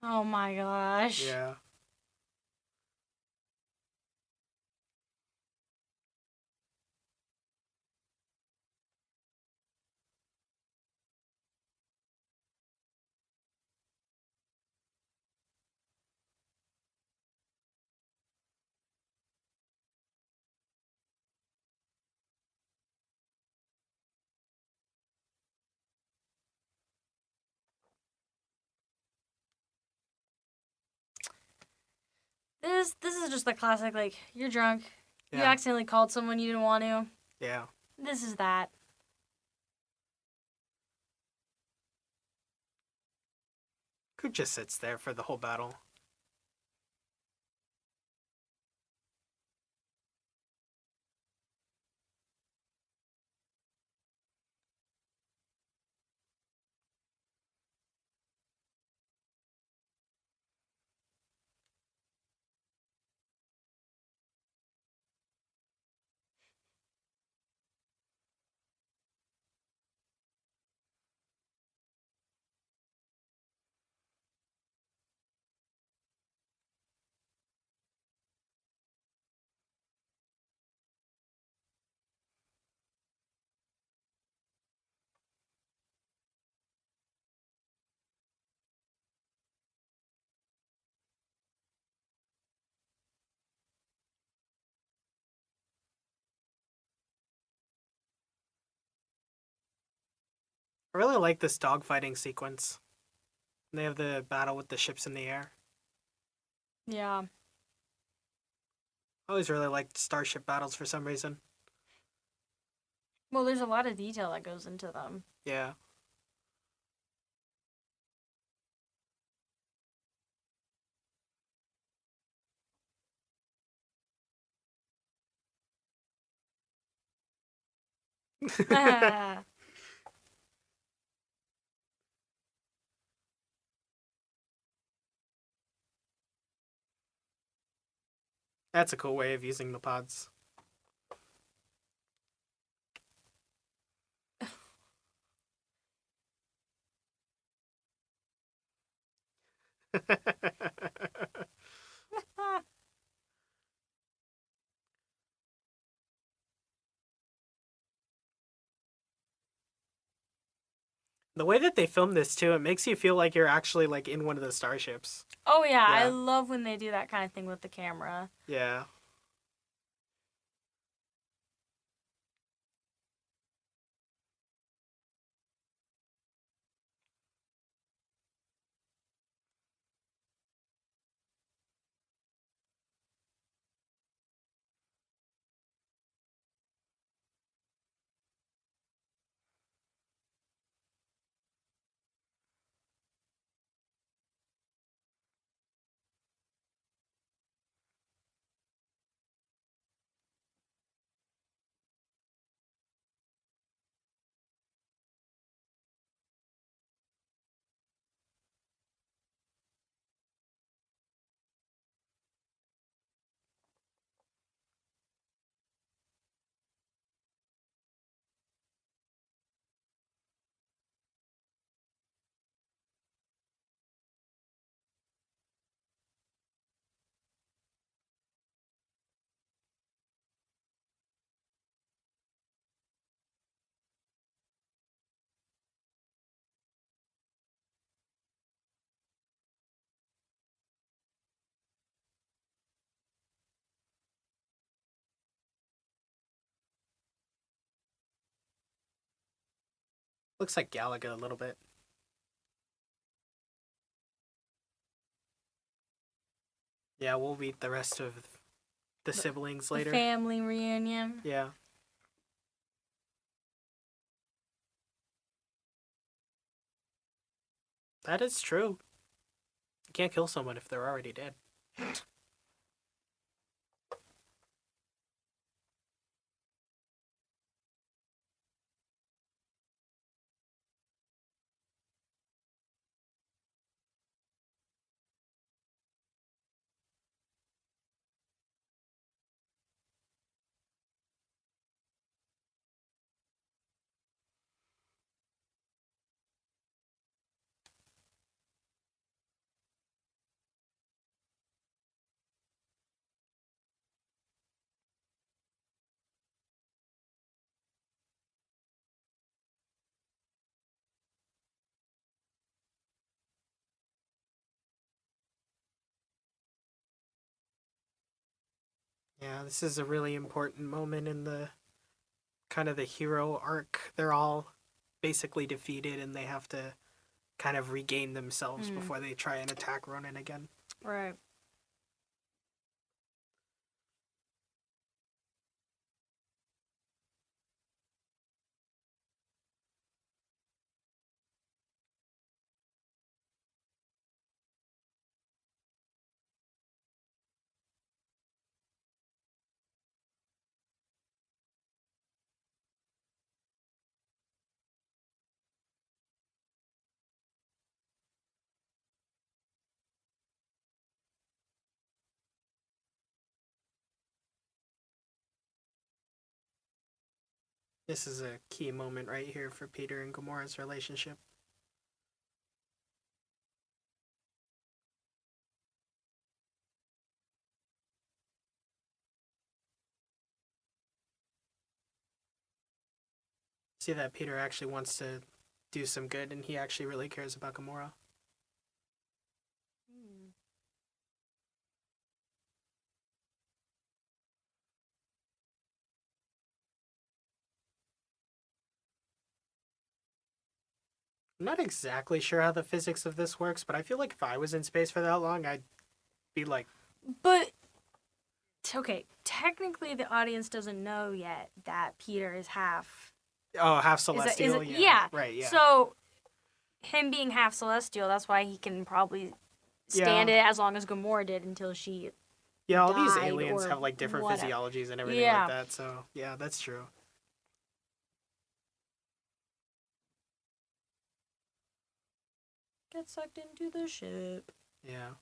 Oh my gosh. Yeah. This is just the classic, like, you're drunk. You Yeah. accidentally called someone you didn't want to. Yeah. This is that. Who just sits there for the whole battle? I really like this dogfighting sequence. They have the battle with the ships in the air. Yeah. I always really liked starship battles for some reason. Well, there's a lot of detail that goes into them. Yeah. That's a cool way of using the pods. The way that they film this too, it makes you feel like you're actually like in one of the starships. Oh yeah, I Yeah. love when they do that kind of thing with the camera. Yeah. Looks like Galaga a little bit. Yeah, we'll meet the rest of the siblings The later. family reunion. Yeah. That is true. You can't kill someone if they're already dead. Yeah, this is a really important moment in the kind of the hero arc. They're all basically defeated and they have to kind of regain themselves before they try and attack Ronan again. Right. This is a key moment right here for Peter and Gamora's relationship. See that Peter actually wants to do some good and he actually really cares about Gamora. I'm not exactly sure how the physics of this works, but I feel like if I was in space for that long, I'd be like, But okay, technically the audience doesn't know yet that Peter is half. oh, half Is celestial. it, Yeah. Right. Yeah. So him being half celestial, that's why he can probably stand Yeah. it as long as Gamora did until she Yeah, all these died aliens or have like different whatever. physiologies and everything Yeah. like that. So yeah, that's true. Get sucked into the ship. Yeah.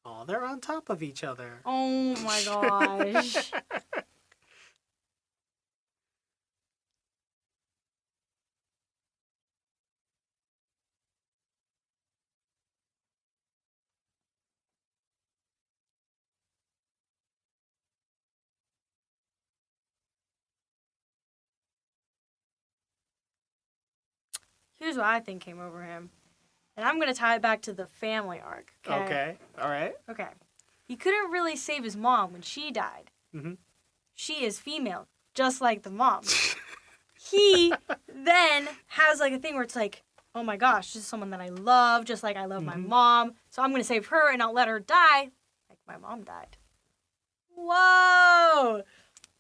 Oh, they're on top of each other. Oh my gosh. Here's what I think came over him. And I'm going to tie it back to the family arc. Okay. All right. Okay. He couldn't really save his mom when she died. Mhm. She is female, just like the mom. He then has like a thing where it's like, oh my gosh, this is someone that I love, just like I love my mom. So I'm going to save her and not let her die like my mom died. Whoa!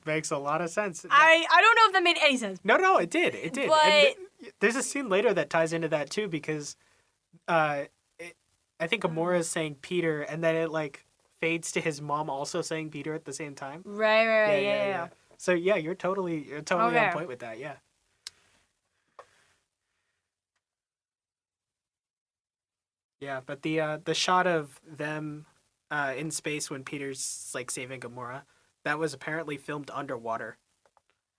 Makes a lot of sense. I don't know if that made any sense. No, it did. It did. But And there's a scene later that ties into that too because I think Gamora is saying Peter and then it like fades to his mom also saying Peter at the same time. right, yeah. So yeah, you're totally Okay. on point with that. Yeah. Yeah, but the shot of them in space when Peter's like saving Gamora, that was apparently filmed underwater,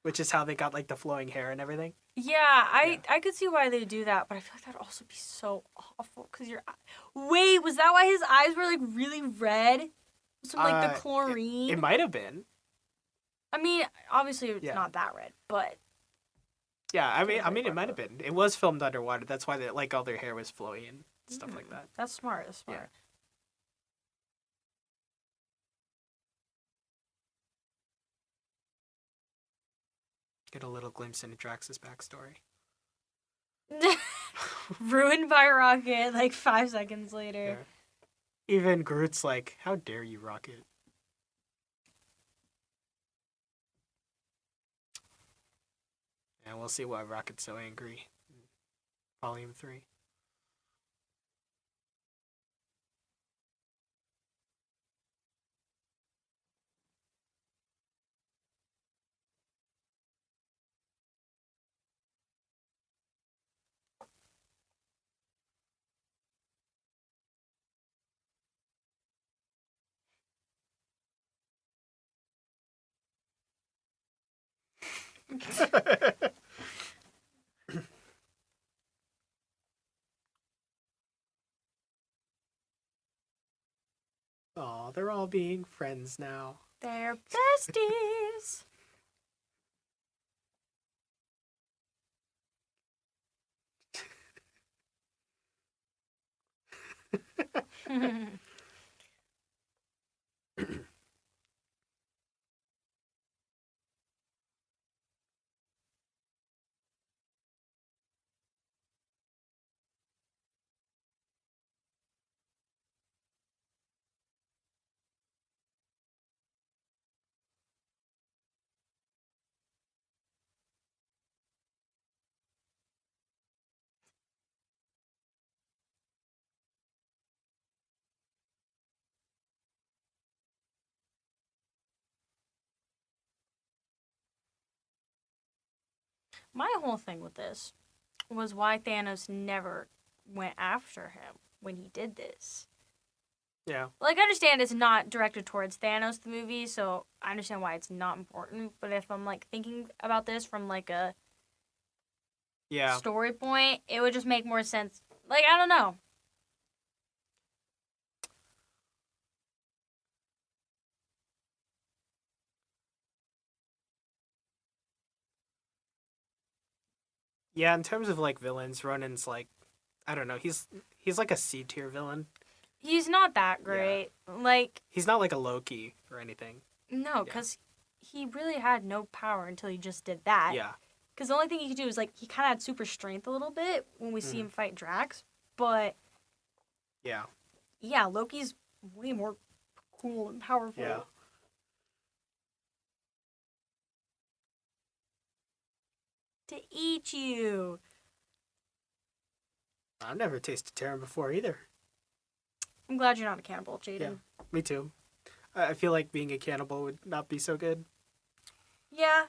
which is how they got like the flowing hair and everything. Yeah, I could see why they do that, but I feel like that'd also be so awful because Wait, was that why his eyes were like really red? Some like the chlorine. It might have been. I mean, obviously it's not that red, but yeah. I mean, it might have been. It was filmed underwater. That's why they, like all their hair was flowy and stuff like that. That's smart. That's smart. Yeah. Get a little glimpse into Drax's backstory. Ruined by Rocket like 5 seconds later. Yeah. Even Groot's like, how dare you, Rocket? And we'll see why Rocket's so angry. Volume 3. Aw, they're all being friends now. They're besties. My whole thing with this was why Thanos never went after him when he did this. Yeah. Like, I understand it's not directed towards Thanos, the movie, so I understand why it's not important. But if I'm, like, thinking about this from, like, a Yeah. story point, it would just make more sense. Like, I don't know. Yeah, in terms of like villains, Ronan's like, I don't know, he's like a C tier villain. He's not that great. Like, He's not like a Loki or anything. no, because he really had no power until he just did that. Yeah. Because the only thing he could do is, like, he kind of had super strength a little bit when we see him fight Drax. But, Yeah. yeah, Loki's way more cool and powerful. Yeah. To eat you. I've never tasted Terran before either. I'm glad you're not a cannibal, Jaden. Yeah. Me too. I feel like being a cannibal would not be so good. Yeah.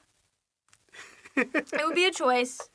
It would be a choice.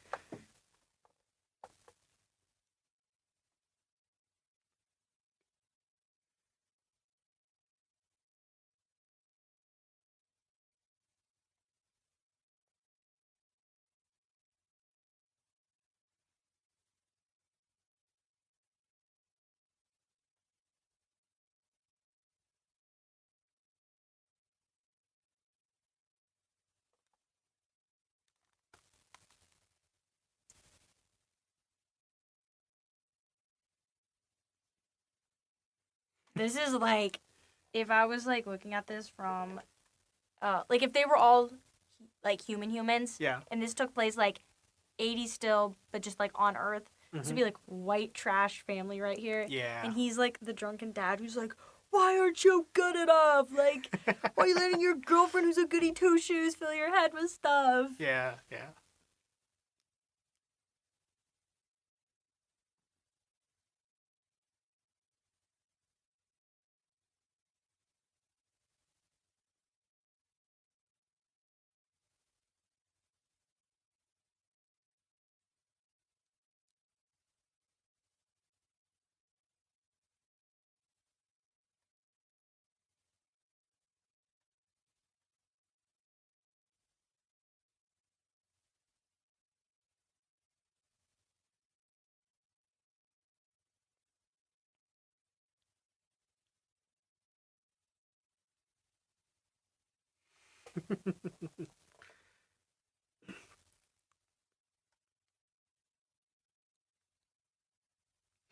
This is like, if I was like looking at this from, like if they were all like humans, Yeah. and this took place like 80s still, but just like on Earth, this would be like white trash family right here. Yeah. And he's like the drunken dad who's like, why aren't you good enough? Like, why are you letting your girlfriend who's a goody two shoes fill your head with stuff? Yeah. Yeah.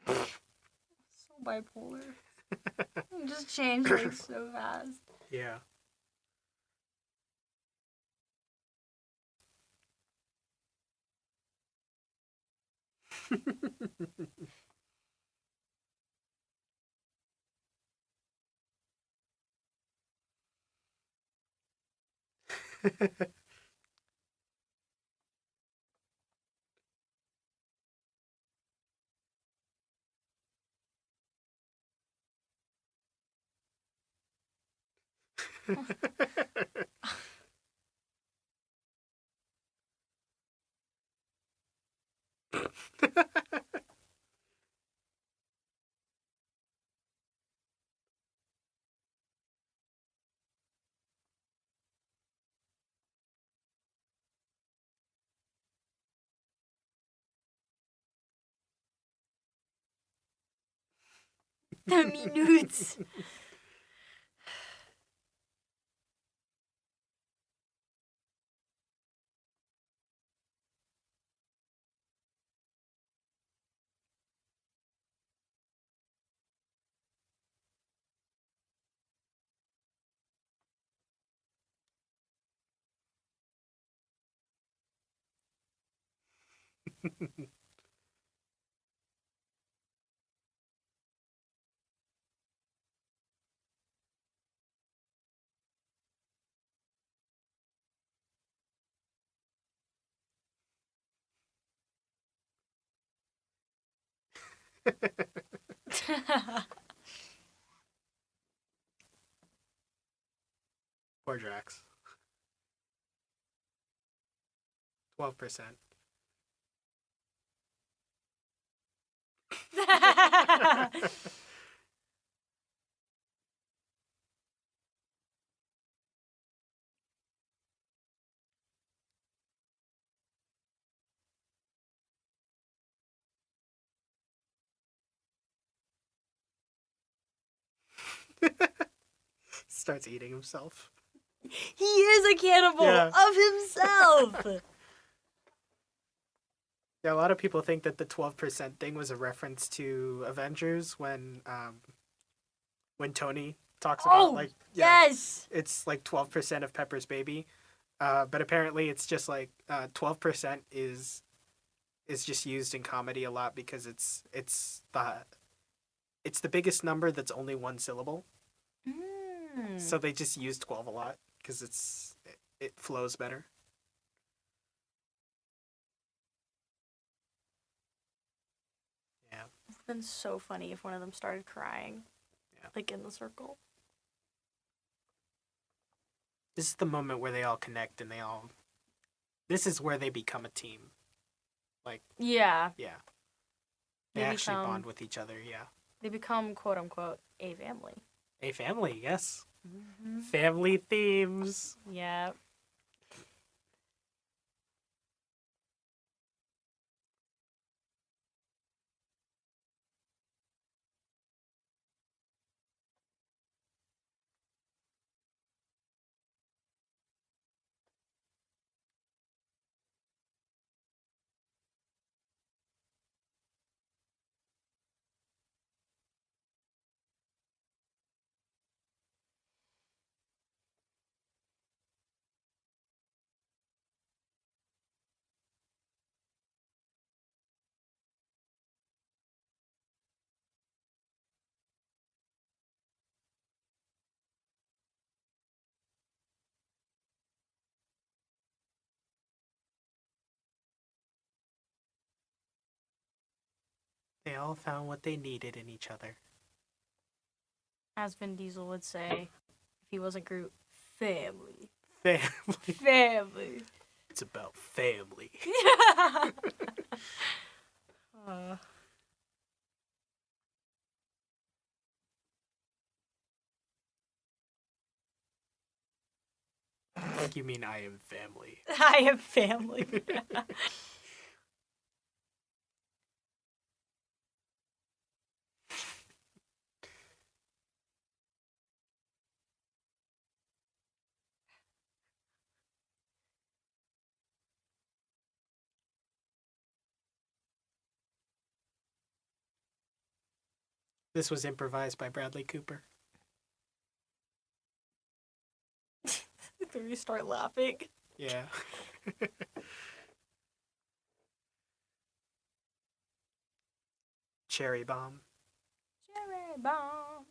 So bipolar. It just changed like so fast. Yeah. The minutes. Poor Drax. 12%. Starts eating himself. He is a cannibal Yeah. of himself. Yeah, a lot of people think that the 12% thing was a reference to Avengers when Tony talks about Oh, yes. it's like 12% of Pepper's baby. But apparently it's just like 12% is just used in comedy a lot because it's the biggest number that's only one syllable. So they just use 12 a lot because it flows better. Yeah. It's been so funny if one of them started crying. Yeah. Like in the circle. This is the moment where they all connect and this is where they become a team. Like, Yeah. yeah. They actually bond with each other, yeah. They become, quote unquote, a family. A family, yes. Mm-hmm. Family themes. Yeah. They all found what they needed in each other. As Vin Diesel would say, if he wasn't Groot, family. Family. Family. It's about family. uh, You mean I am family? I am family. This was improvised by Bradley Cooper. Then you start laughing. Yeah. Cherry Bomb. Cherry bomb.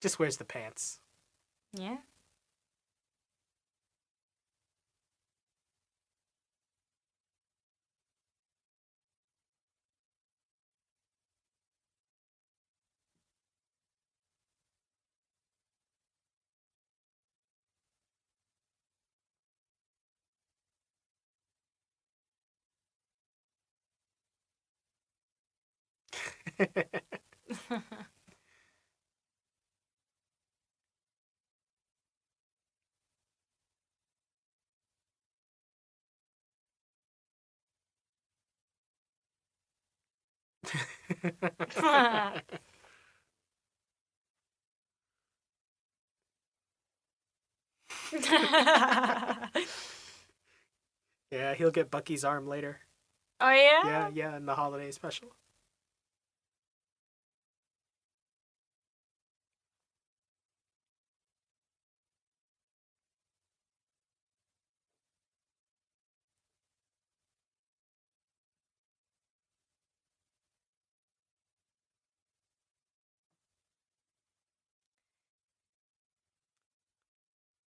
Just wears the pants. Yeah. Yeah, he'll get Bucky's arm later. Oh yeah. Yeah, yeah, in the holiday special.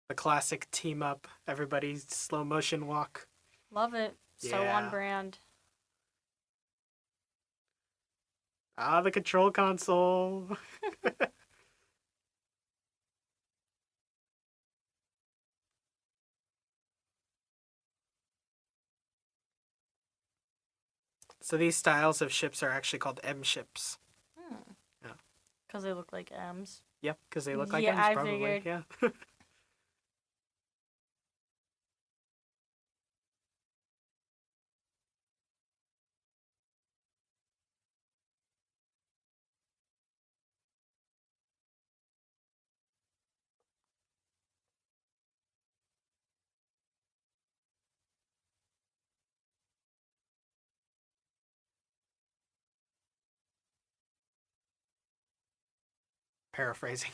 The classic team up, everybody slow motion walk. Love it. So Yeah. on brand. Ah, the control console. So these styles of ships are actually called M ships. Yeah. Because they look like M's. Yep, because they look like Yeah, M's I probably. figured. Yeah. Paraphrasing.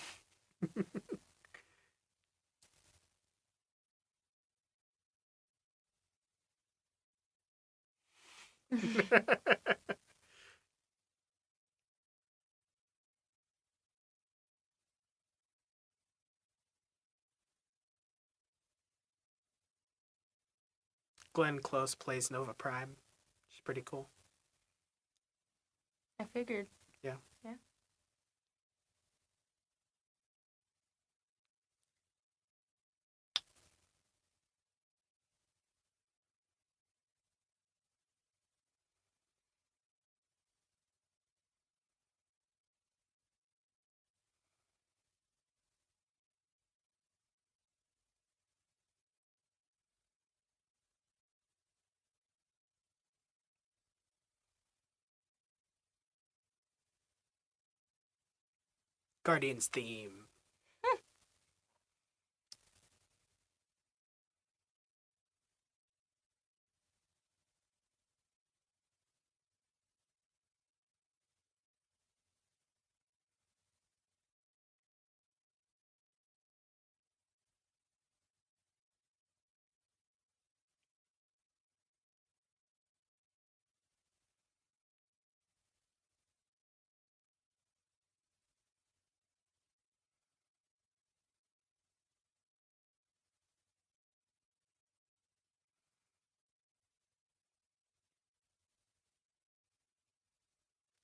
Glenn Close plays Nova Prime. She's pretty cool. I figured. Yeah. Yeah. Guardians theme.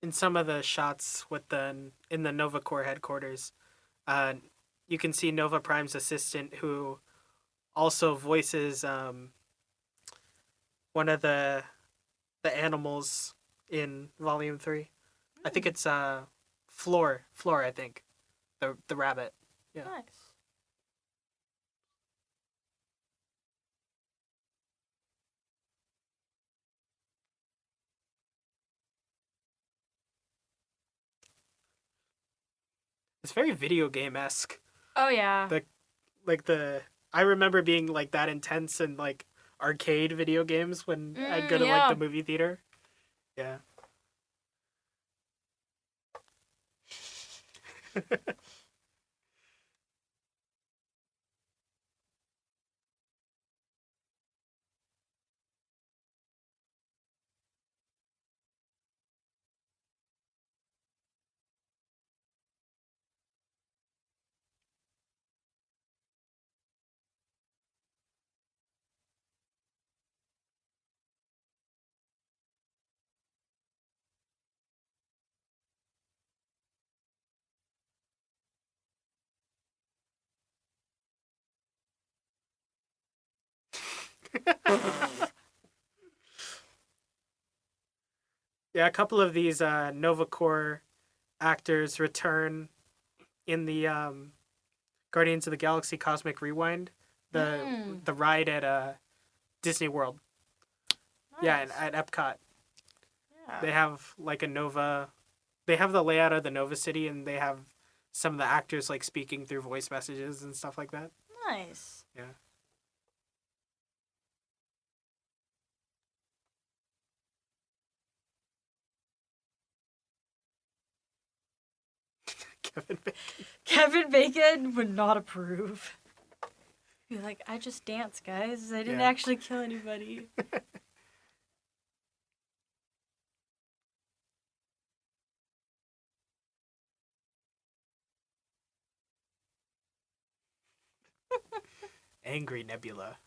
In some of the shots with the in the Nova Corps headquarters, uh, you can see Nova Prime's assistant who also voices one of the animals in Volume 3. I think it's Floor. Floor, I think. The rabbit. Yeah. Nice. It's very video game esque. Oh yeah. The like the I remember being like that intense in like arcade video games when I'd go to like the Yeah. movie theater. Yeah. Yeah, a couple of these Nova Corps actors return in the Guardians of the Galaxy Cosmic Rewind, the Mm. the ride at Disney World. Yeah, and Nice. at Epcot, they Yeah. have like a Nova. They have the layout of the Nova City, and they have some of the actors like speaking through voice messages and stuff like that. Nice. Yeah. Kevin Bacon. Kevin Bacon would not approve. Be like, I just dance, guys. I didn't Yeah. actually kill anybody. Angry Nebula.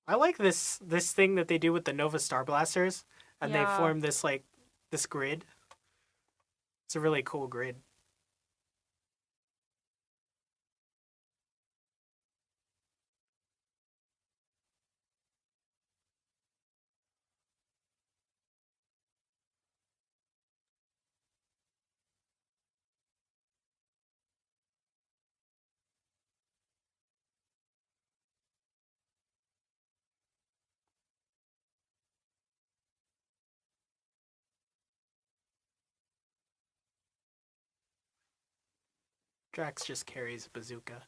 I like this thing that they do with the Nova Star Blasters, and they Yeah. form this like this grid. It's a really cool grid. Drax just carries a bazooka.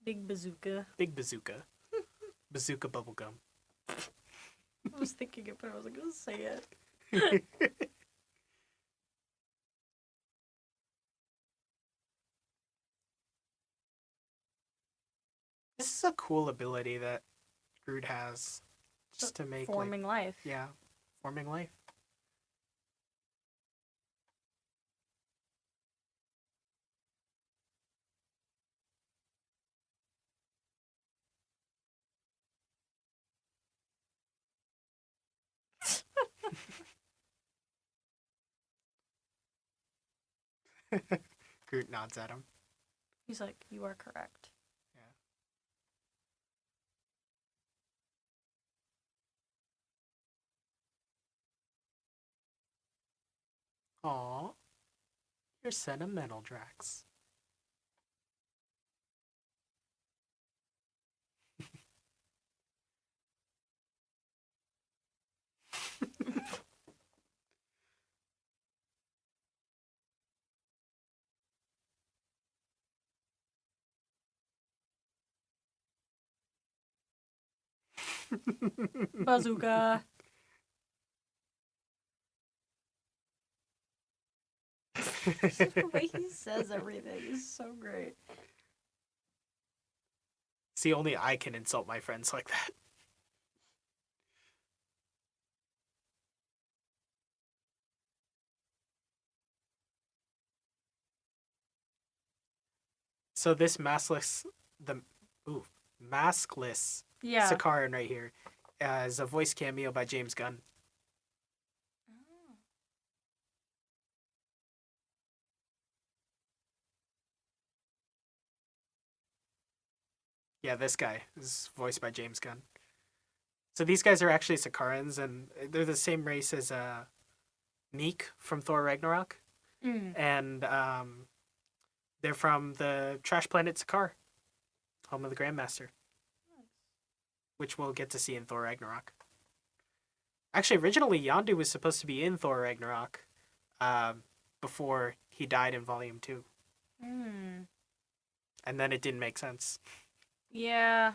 Big bazooka. Big bazooka. Bazooka bubblegum. I was thinking it, but I wasn't gonna say it. This is a cool ability that Groot has, just to make Forming like life. yeah, forming life. Groot nods at him. He's like, you are correct. Yeah. Aw, you're sentimental, Drax. Bazooka. The way he says everything is so great. See, only I can insult my friends like that. So this the ooh, maskless Yeah. Sakaran right here is a voice cameo by James Gunn. Yeah, this guy is voiced by James Gunn. So these guys are actually Sakarans, and they're the same race as Meek from Thor Ragnarok, Mm. and they're from the trash planet Sakaar, home of the Grandmaster, which we'll get to see in Thor Ragnarok. Actually, originally Yondu was supposed to be in Thor Ragnarok, before he died in Volume 2, Mm. and then it didn't make sense. Yeah.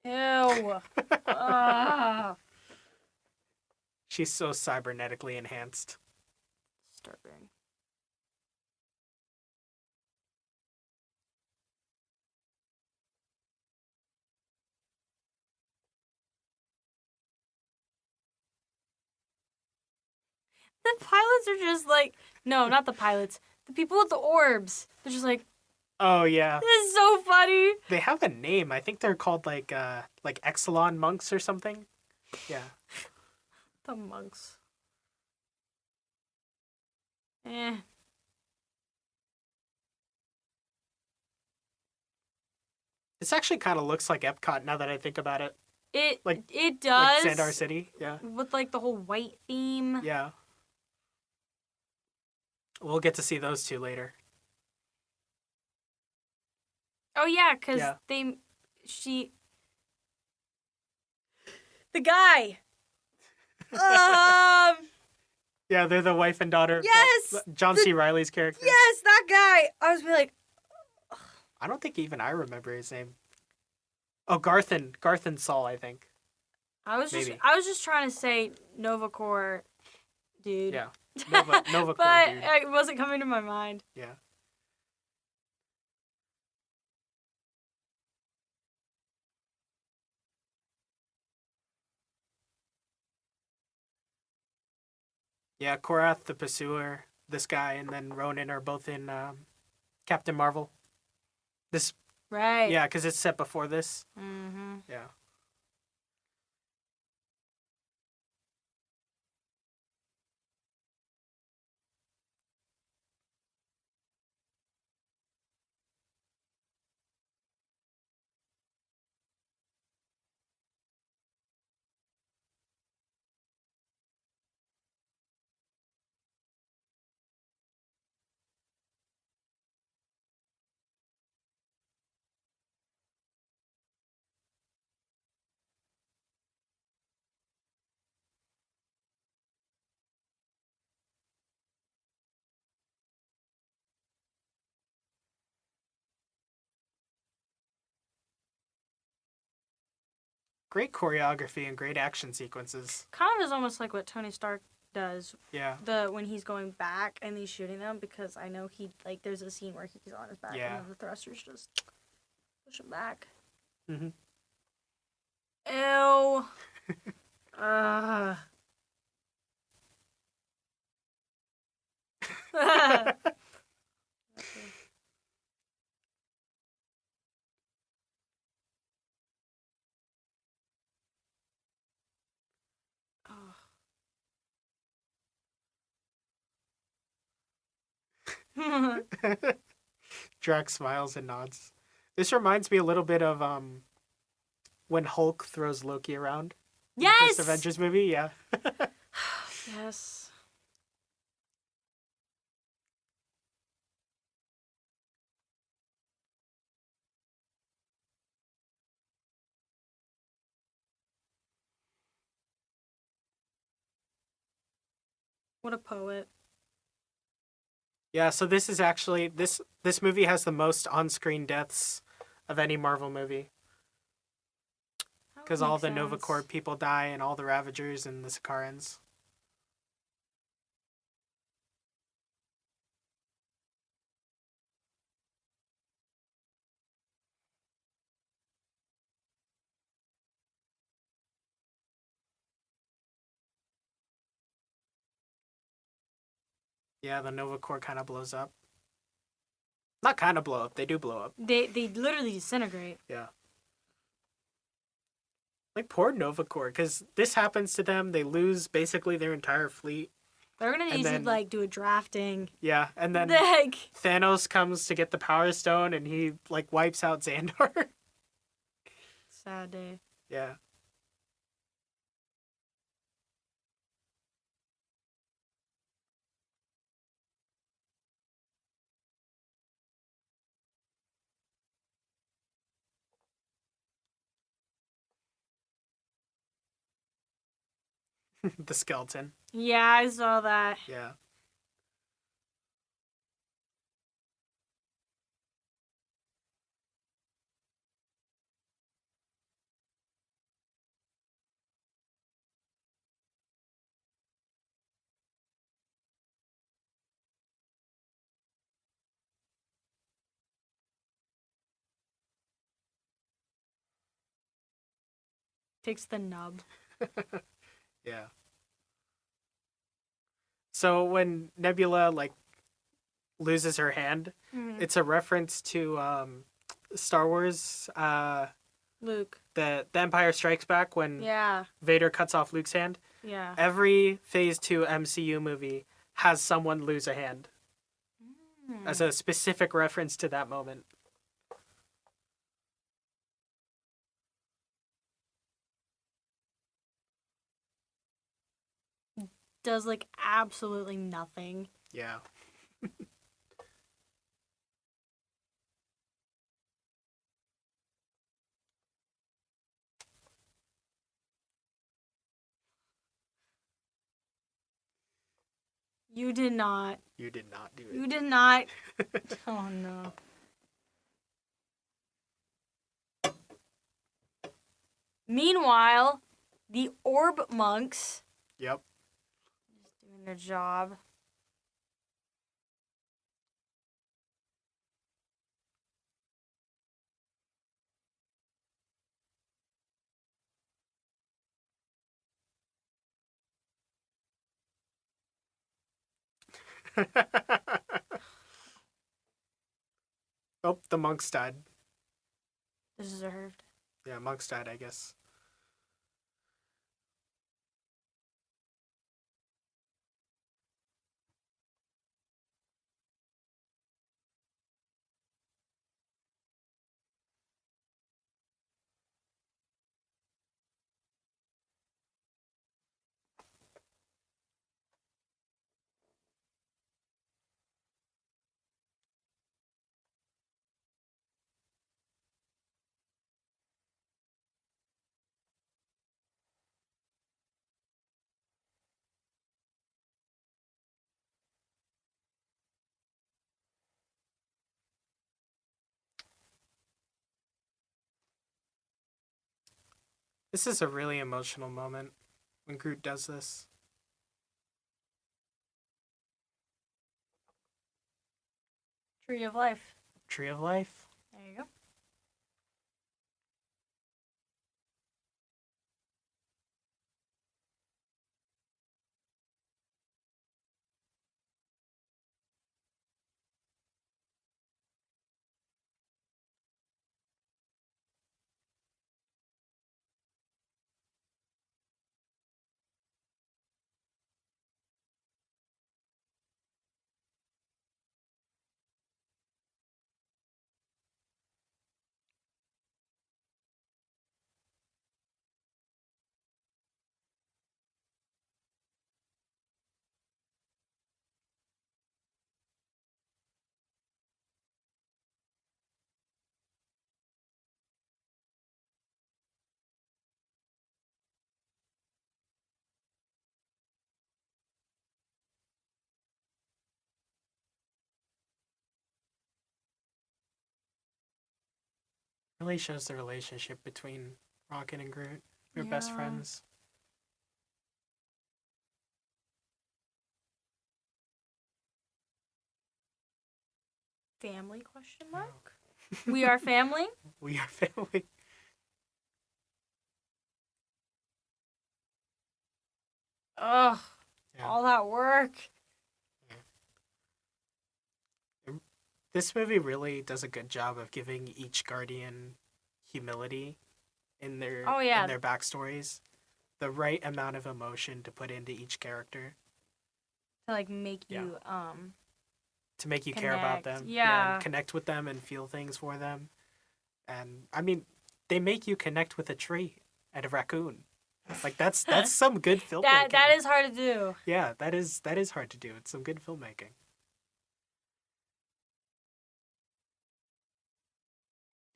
Ew. Ah. She's so cybernetically enhanced. Disturbing. The pilots are just like, no, not the pilots. The people with the orbs. They're just like, Oh yeah, this is so funny. they have a name. I think they're called like Exelon monks or something. Yeah. The monks. Eh. This actually kind of looks like Epcot now that I think about it. It Like- it does. Like Xandar City. Yeah. With like the whole white theme. Yeah. We'll get to see those two later. Oh yeah, cause Yeah. the guy. um. Yeah, they're the wife and daughter. of Yes! John C. Riley's character. Yes, that guy. I was like, I don't think even I remember his name. Oh, Garthen Saul, I think. I was Maybe. just trying to say Novacore, dude. Yeah. Nova But Corps, dude. it wasn't coming to my mind. Yeah. Yeah, Korath the Pursuer, this guy, and then Ronan are both in Captain Marvel. This, Right. yeah, because it's set before this. Mm-hmm. Yeah. Great choreography and great action sequences. Kind of is almost like what Tony Stark does Yeah. when he's going back and he's shooting them, because I know there's a scene where he's on his back Yeah. and then the thrusters just push him back. Mm-hmm. Ew. Ugh. Oh. Drax smiles and nods. This reminds me a little bit of when Hulk throws Loki around. In the Yes. first Avengers movie, yeah. Yes. What a poet. Yeah, so this is actually this movie has the most on-screen deaths of any Marvel movie That because would all make the sense. Nova Corps people die and all the Ravagers and the Sakarans. Yeah, the Nova Corps kind of blows up. Not kind of blow up, they do blow up. They literally disintegrate. Yeah. Like poor Nova Corps, because this happens to them, they lose basically their entire fleet. They're gonna And need to then- like do a drafting. Yeah, and then Like, Thanos comes to get the Power Stone, and he like wipes out Xandar. sad day. Yeah. The skeleton. Yeah, I saw that. Yeah. Takes the nub. Yeah. So when Nebula like loses her hand, Mhm. it's a reference to Star Wars, Luke. the Empire Strikes Back when Yeah. Vader cuts off Luke's hand. Yeah. Every Phase 2 MCU movie has someone lose a hand as a specific reference to that moment. Does like absolutely nothing. Yeah. You did not. You did not do You it. did not. Oh no. Meanwhile, the orb monks Yep. just doing their job. Oh, the monks died. Deserved. Yeah, monks died, I guess. This is a really emotional moment when Groot does this. Tree of life. Tree of Life. There you go. Really shows the relationship between Rocket and Groot. They're best Yeah. friends. Family question mark? We are family? We are family. Ugh. Yeah. All that work. This movie really does a good job of giving each Guardian humility in their Oh, yeah. in their backstories. The right amount of emotion to put into each character. to like make Yeah. you To make you care about connect. them. Yeah. And connect with them and feel things for them. And I mean, they make you connect with a tree and a raccoon. Like that's some good filmmaking. That is hard to do. Yeah, that is hard to do. It's some good filmmaking.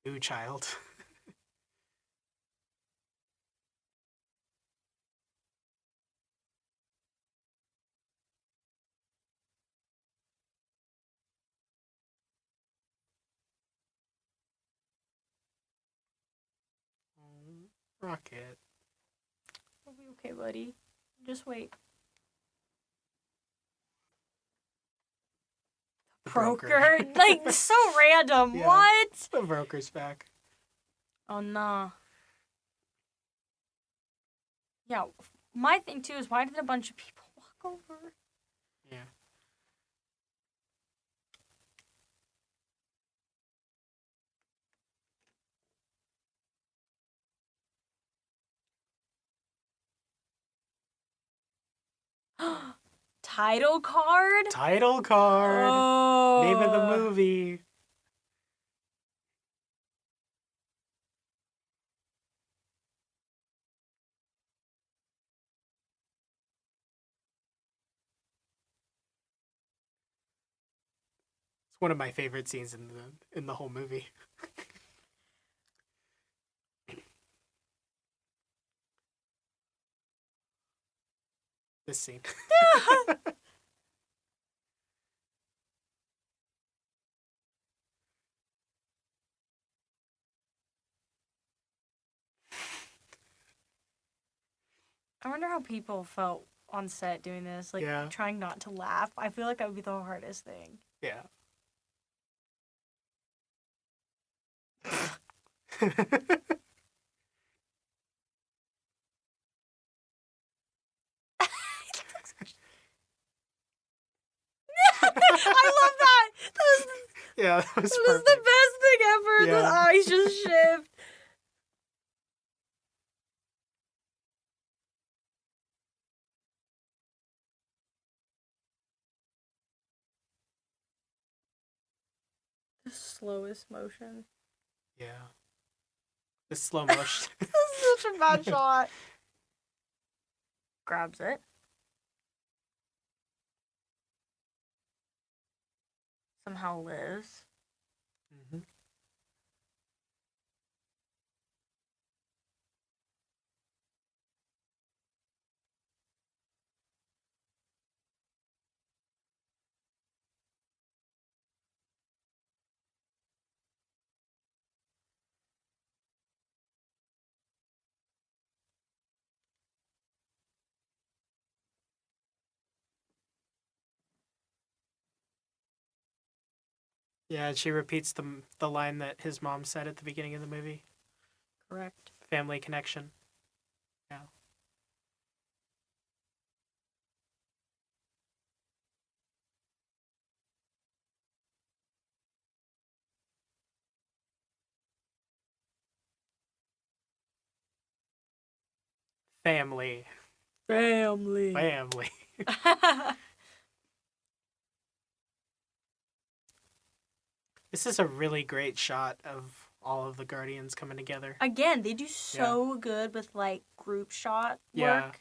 Ooh, child. Rocket. We'll be okay, buddy. Just wait. The Broker. Like, so random. Yeah. What? The broker's back. Oh, no. Yeah. My thing, too, is why did a bunch of people walk over? Yeah. Title card? Title card. Oh. Name of the movie. It's one of my favorite scenes in the whole movie. This scene. I wonder how people felt on set doing this, like Yeah. trying not to laugh. I feel like that would be the hardest thing. Yeah. I love that. Yeah, that was That was perfect. the best thing ever. Yeah. The eyes just shift. The slowest motion. Yeah. The slow motion. This is such a bad shot. Grabs it. Somehow lives. Mhm. Yeah, and she repeats the line that his mom said at the beginning of the movie. Correct. Family connection. Yeah. Family. Family. Family. This is a really great shot of all of the Guardians coming together. Again, they do so good with like group shot work. Yeah.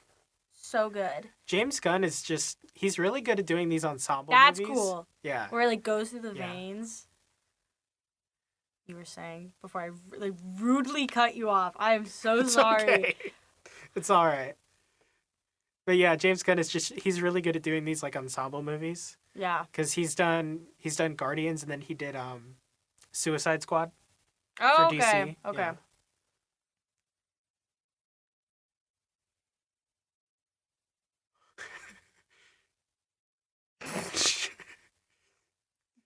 So good. James Gunn is he's really good at doing these ensemble That's movies. cool. Yeah. Where it like goes through the Yeah. veins. You were saying before I like rudely cut you off. I am so It's sorry. okay. It's all right. But yeah, James Gunn is he's really good at doing these like ensemble movies Yeah. cuz he's done Guardians and then he did Suicide Squad Oh, for okay. DC. Okay. Yeah.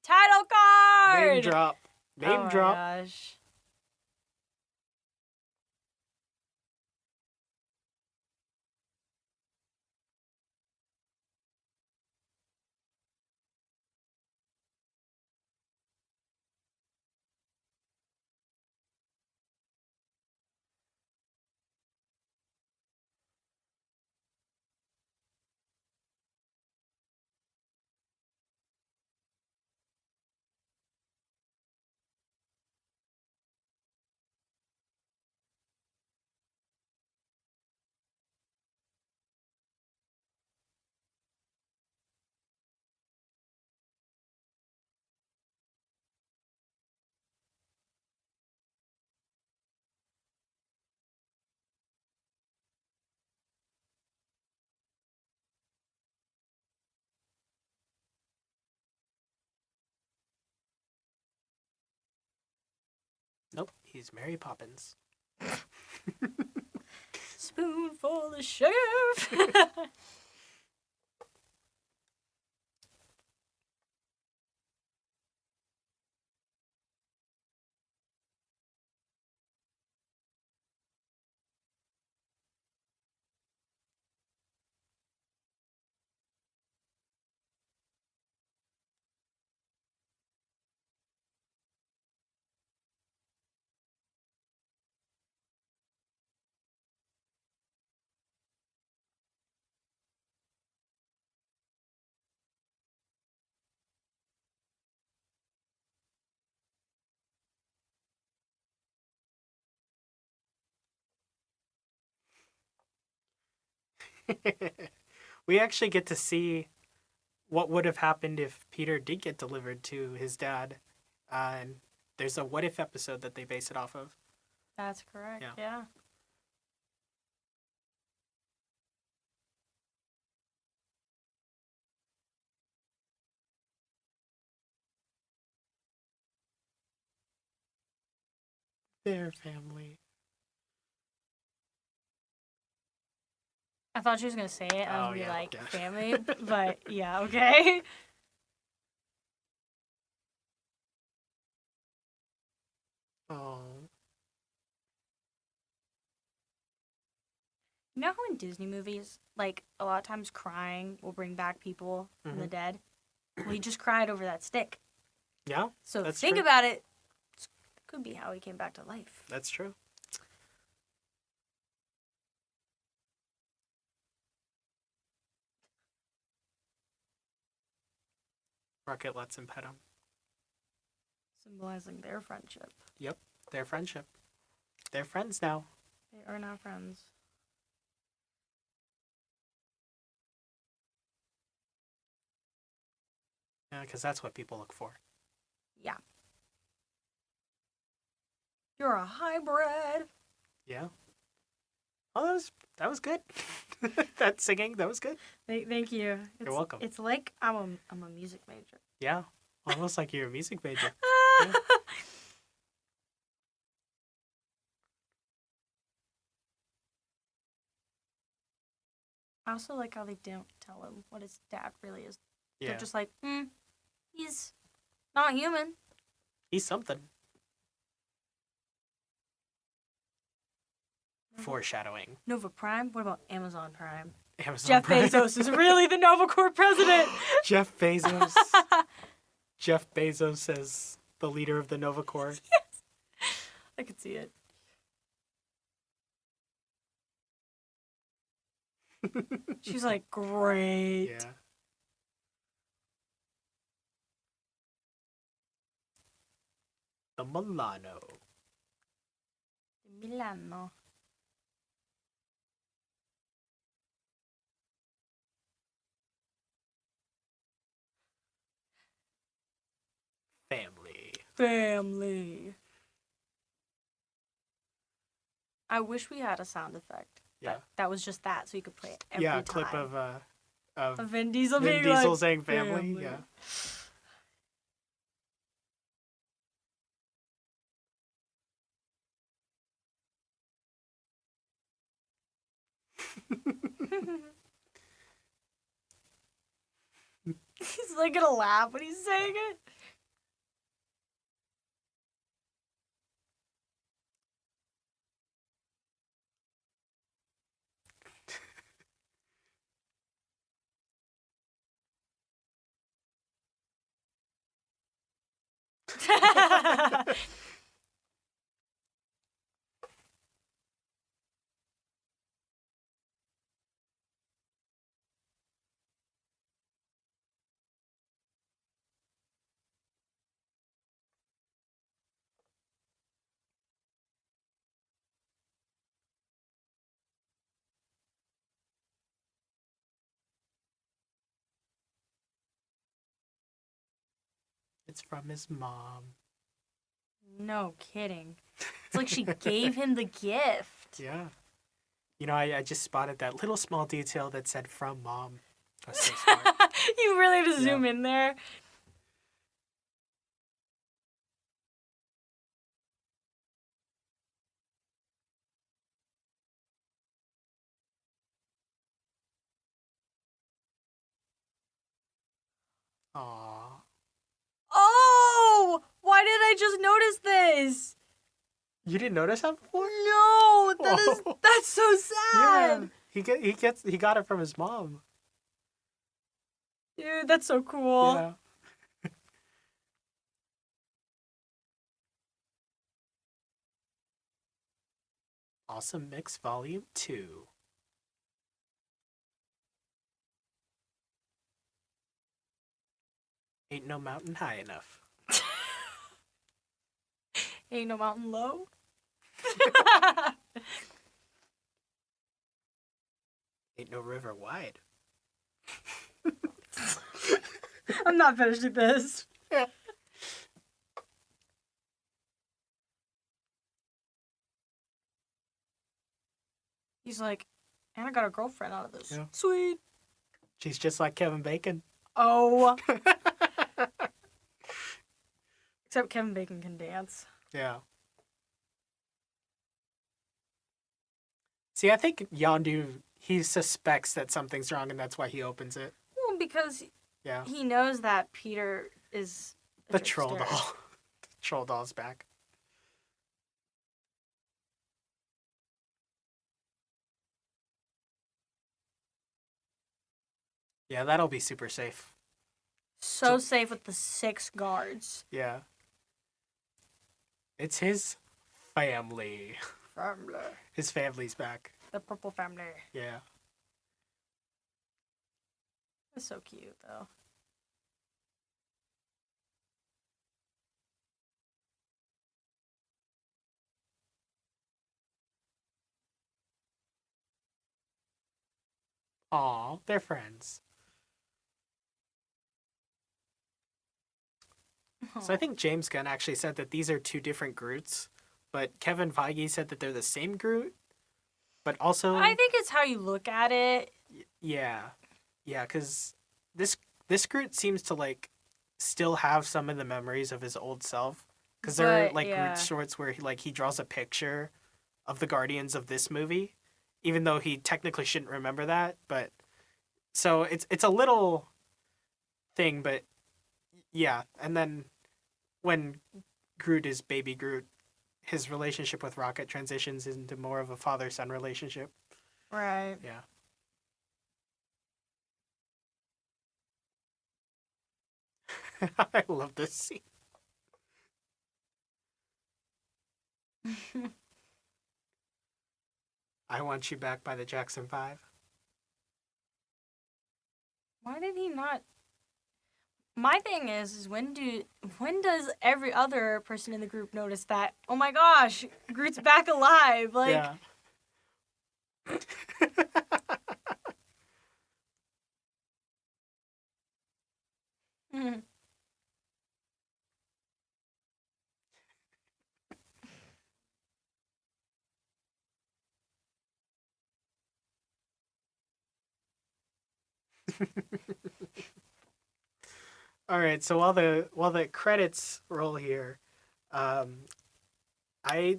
Title card. Name drop. Name oh my drop. gosh. Nope, he's Mary Poppins. Spoonful of sugar. We actually get to see what would have happened if Peter did get delivered to his dad. And there's a what if episode that they base it off of. That's correct. Yeah. Yeah. Their family. I thought she was gonna say it. And I was Oh, gonna be yeah, like yeah. family, but yeah, okay. Oh. You know how in Disney movies, like a lot of times crying will bring back people from the Mhm. dead? Well, he just cried over that stick. Yeah, So That's think true. about it. It could be how he came back to life. that's true. Rocket lets him pet him. Symbolizing their friendship. Yep, their friendship. They're friends now. They are now friends. Yeah, because that's what people look for. Yeah. You're a hybrid. Yeah. Oh, that was good. That singing, that was good. Thank you. You're welcome. It's like I'm a music major. Yeah, almost like you're a music major. I also like how they don't tell him what his dad really is. Yeah, They're just like, he's not human. he's something. Foreshadowing. Nova Prime? What about Amazon Prime? Amazon Jeff Prime. Bezos is really the Nova Corps president. Jeff Bezos. Jeff Bezos as the leader of the Nova Corps. I could see it. She's like, great. Yeah. The Milano. Milano. Family. Family. I wish we had a sound effect. Yeah. That was just that, so you could play it every Yeah, time. a clip of Of Vin Diesel Vin being Diesel like, saying family. Yeah. He's like gonna laugh when he's saying it. It's from his mom. No kidding. It's like she gave him the gift. Yeah. You know, I just spotted that little small detail that said from mom. That's so smart. You really have to zoom in there. Aw. Oh! Why did I just notice this? You didn't notice that before? No! Whoa. That's so Yeah. sad! He got it from his mom. Dude, that's so cool. Yeah. Awesome Mix Volume 2. Ain't no mountain high enough. Ain't no mountain low. Ain't no river wide. I'm not finished with this. Yeah. He's like, and I got a girlfriend out of this. Yeah. Sweet. She's just like Kevin Bacon. Oh. Except Kevin Bacon can dance. Yeah. See, I think Yondu, he suspects that something's wrong and that's why he opens it. Well, because Yeah. he knows that Peter is a The troll trickster. doll. The troll doll's back. Yeah, that'll be super safe. So safe with the 6 guards. Yeah. It's his family. Family. His family's back. The purple family. Yeah. That's so cute, though. Aw, they're friends. So I think James Gunn actually said that these are 2 different Groots, but Kevin Feige said that they're the same Groot, but also I think it's how you look at it. yeah, yeah, because this Groot seems to like still have some of the memories of his old self, because there are But, like yeah. Groot shorts where he draws a picture of the Guardians of this movie, even though he technically shouldn't remember that, but so it's a little thing, but yeah, and then when Groot is baby Groot, his relationship with Rocket transitions into more of a father-son relationship. Right. Yeah. I love this scene. I Want You Back by the Jackson 5. Why did he not? My thing is when does every other person in the group notice that? Oh my gosh, Groot's back alive! Like, Yeah. mhm. All right, so while the credits roll here, um, I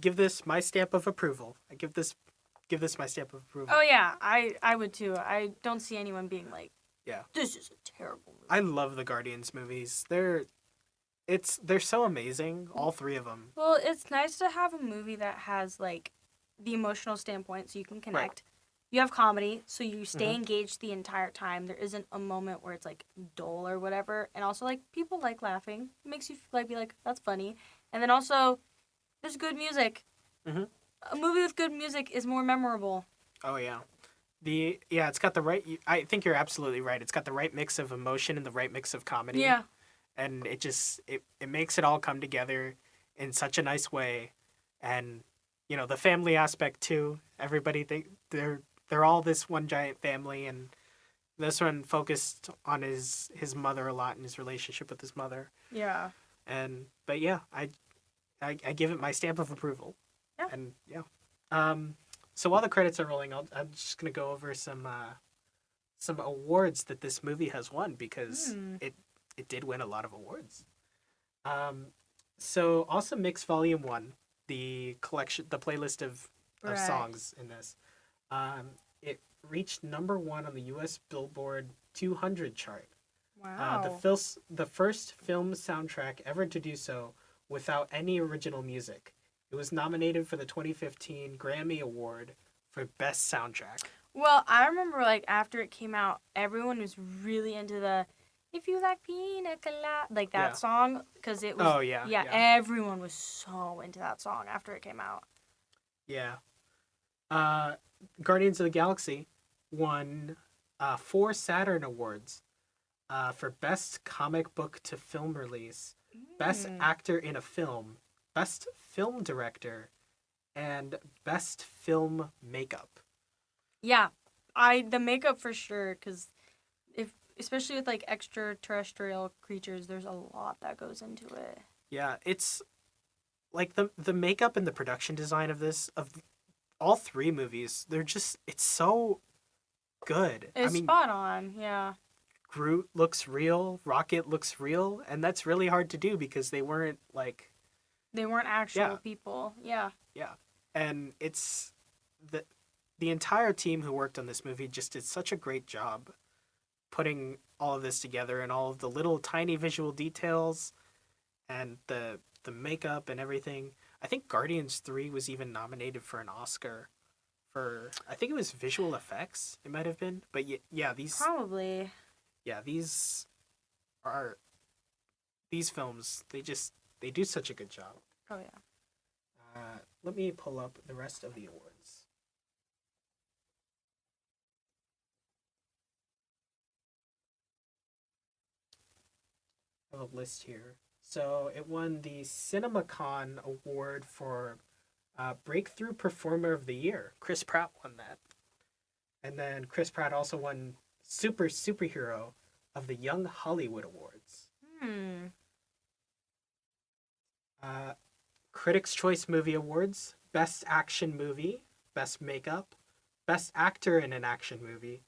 give this my stamp of approval. I give this my stamp of approval. Oh yeah, I would too. I don't see anyone being like, Yeah. this is a terrible movie. I love the Guardians movies. They're so amazing, all 3 of them. Well, it's nice to have a movie that has like the emotional standpoint so you can connect. You have comedy, so you stay Mhm. engaged the entire time. There isn't a moment where it's like dull or whatever. And also like people like laughing. It makes you like be like, that's funny. And then also there's good music. Mhm. A movie with good music is more memorable. Oh yeah. It's got the right. I think you're absolutely right. It's got the right mix of emotion and the right mix of comedy. Yeah. And it makes it all come together in such a nice way, and the family aspect too. Everybody they're all this one giant family, and this one focused on his mother a lot and his relationship with his mother. Yeah. But yeah, I give it my stamp of approval. Yeah. And yeah. So while the credits are rolling, I'm just gonna go over some awards that this movie has won because it did win a lot of awards. So Awesome Mix Volume 1, the playlist of Right. songs in this, it reached number 1 on the U.S. Billboard 200 chart. Wow. The first film soundtrack ever to do so without any original music. It was nominated for the 2015 Grammy Award for Best Soundtrack. Well, I remember like after it came out, everyone was really into the "If You Like Pina Colada" like that Yeah. song because it was Oh yeah, yeah, yeah, everyone was so into that song after it came out. yeah. Uh, Guardians of the Galaxy won 4 Saturn Awards for Best Comic Book to Film Release, Best Mm. Actor in a Film, Best Film Director, and Best Film Makeup. Yeah, the makeup for sure because if especially with like extraterrestrial creatures, there's a lot that goes into it. Yeah, it's like the makeup and the production design of all 3 movies. They're just it's so good. I It's mean, spot on. Yeah, Groot looks real, Rocket looks real, and that's really hard to do because they weren't like they weren't yeah, actual people. Yeah. yeah. And it's the the entire team who worked on this movie just did such a great job putting all of this together and all of the little tiny visual details and the makeup and everything. I think Guardians 3 was even nominated for an Oscar for I think it was visual effects. It might have been. But yeah, Probably. these are these films, they do such a good job. Oh yeah. Let me pull up the rest of the awards. I have a list here. So it won the CinemaCon Award for Breakthrough Performer of the Year. Chris Pratt won that. And then Chris Pratt also won Superhero of the Young Hollywood Awards. Hmm. Uh, Critics' Choice Movie Awards, Best Action Movie, Best Makeup, Best Actor in an Action Movie,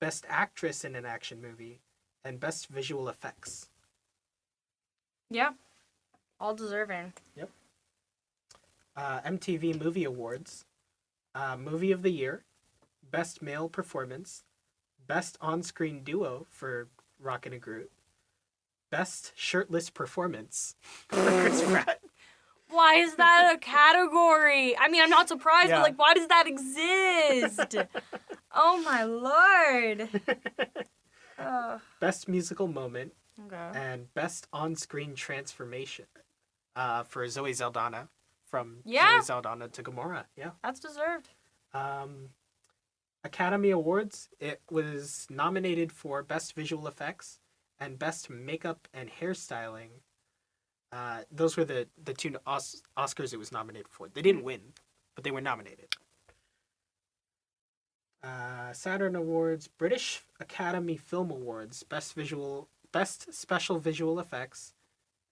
Best Actress in an Action Movie, and Best Visual Effects. Yeah. All deserving. Yep. MTV Movie Awards, Movie of the Year, Best Male Performance, Best On-Screen Duo for Rocket and Groot, Best Shirtless Performance for Chris Pratt. Why is that a category? I mean, I'm not surprised, Yeah. but like, why does that exist? Oh my lord. Oh, Best Musical Moment, okay. and Best On-Screen Transformation for Zoe Saldana from Yeah. Zoe Saldana to Gamora. Yeah. That's deserved. Academy Awards, it was nominated for Best Visual Effects and Best Makeup and Hairstyling. Those were the 2 Oscars it was nominated for. They didn't win, but they were nominated. Saturn Awards, British Academy Film Awards, Best Special Visual Effects,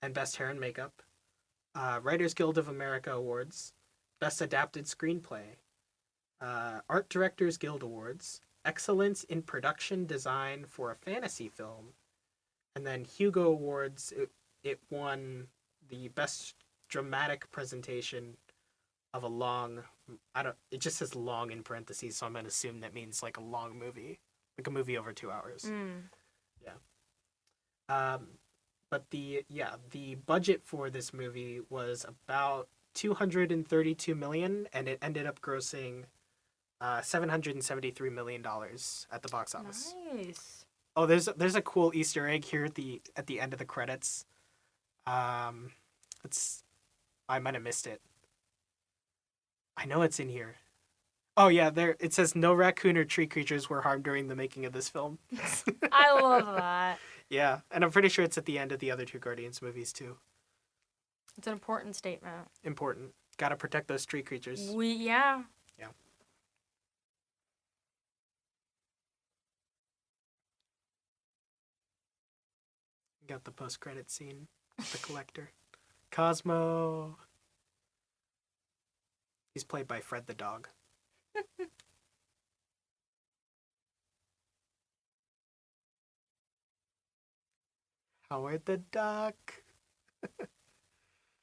and Best Hair and Makeup. Writers Guild of America Awards, Best Adapted Screenplay. Art Directors Guild Awards, Excellence in Production Design for a Fantasy Film, and then Hugo Awards. It won the Best Dramatic Presentation of a long. I don't. It just says long in parentheses, so I'm gonna assume that means like a long movie, like a movie over 2 hours. Mm. But the budget for this movie was about 232 million, and it ended up grossing $773 million at the box office. Nice. Oh, there's a cool Easter egg here at the end of the credits. It's I might have missed it. I know it's in here. Oh yeah, there it says no raccoon or tree creatures were harmed during the making of this film. I love that. Yeah, and I'm pretty sure it's at the end of the other 2 Guardians movies too. It's an important statement. Important. Got to protect those tree creatures. Yeah. Yeah. Got the post-credit scene. The collector. Cosmo. He's played by Fred the dog. Howard the Duck.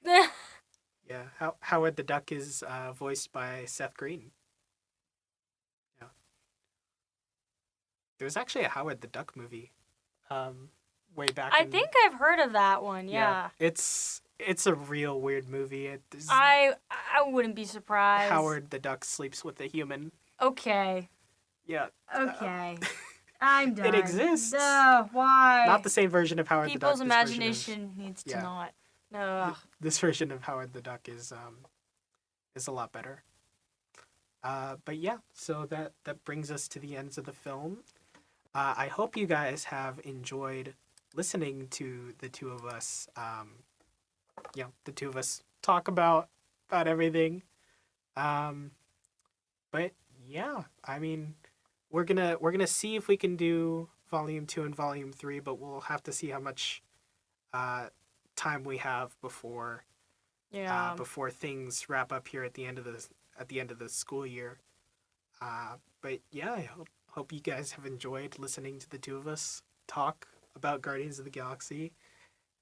Yeah, Howard the Duck is voiced by Seth Green. Yeah. There was actually a Howard the Duck movie. way back. I think I've heard of that one. Yeah. It's a real weird movie. I wouldn't be surprised. Howard the Duck sleeps with a human. Okay. Yeah. Okay. I'm done. It exists. Why? Not the same version of Howard the Duck. People's imagination needs to not. No. This version of Howard the Duck is a lot better. But yeah, so that brings us to the ends of the film. I hope you guys have enjoyed listening to the two of us. The two of us talk about everything. But yeah, I mean, we're gonna see if we can do volume 2 and volume 3, but we'll have to see how much time we have before things wrap up here at the end of the school year. But yeah, I hope you guys have enjoyed listening to the two of us talk about Guardians of the Galaxy,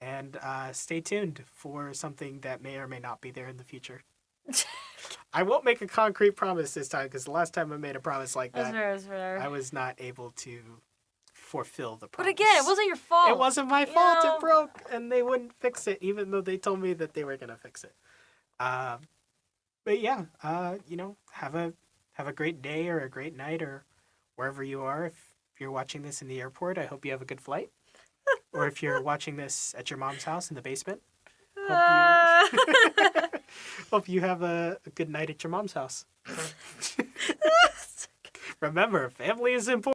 and stay tuned for something that may or may not be there in the future. I won't make a concrete promise this time, because the last time I made a promise like that, That's fair. I was not able to fulfill the But promise. again, it wasn't your fault. It wasn't my fault. It broke, and they wouldn't fix it, even though they told me that they were gonna fix it. But yeah, have a great day or a great night or wherever you are. If you're watching this in the airport, I hope you have a good flight. Or if you're watching this at your mom's house in the basement, hope you have a good night at your mom's house. Remember, family is important.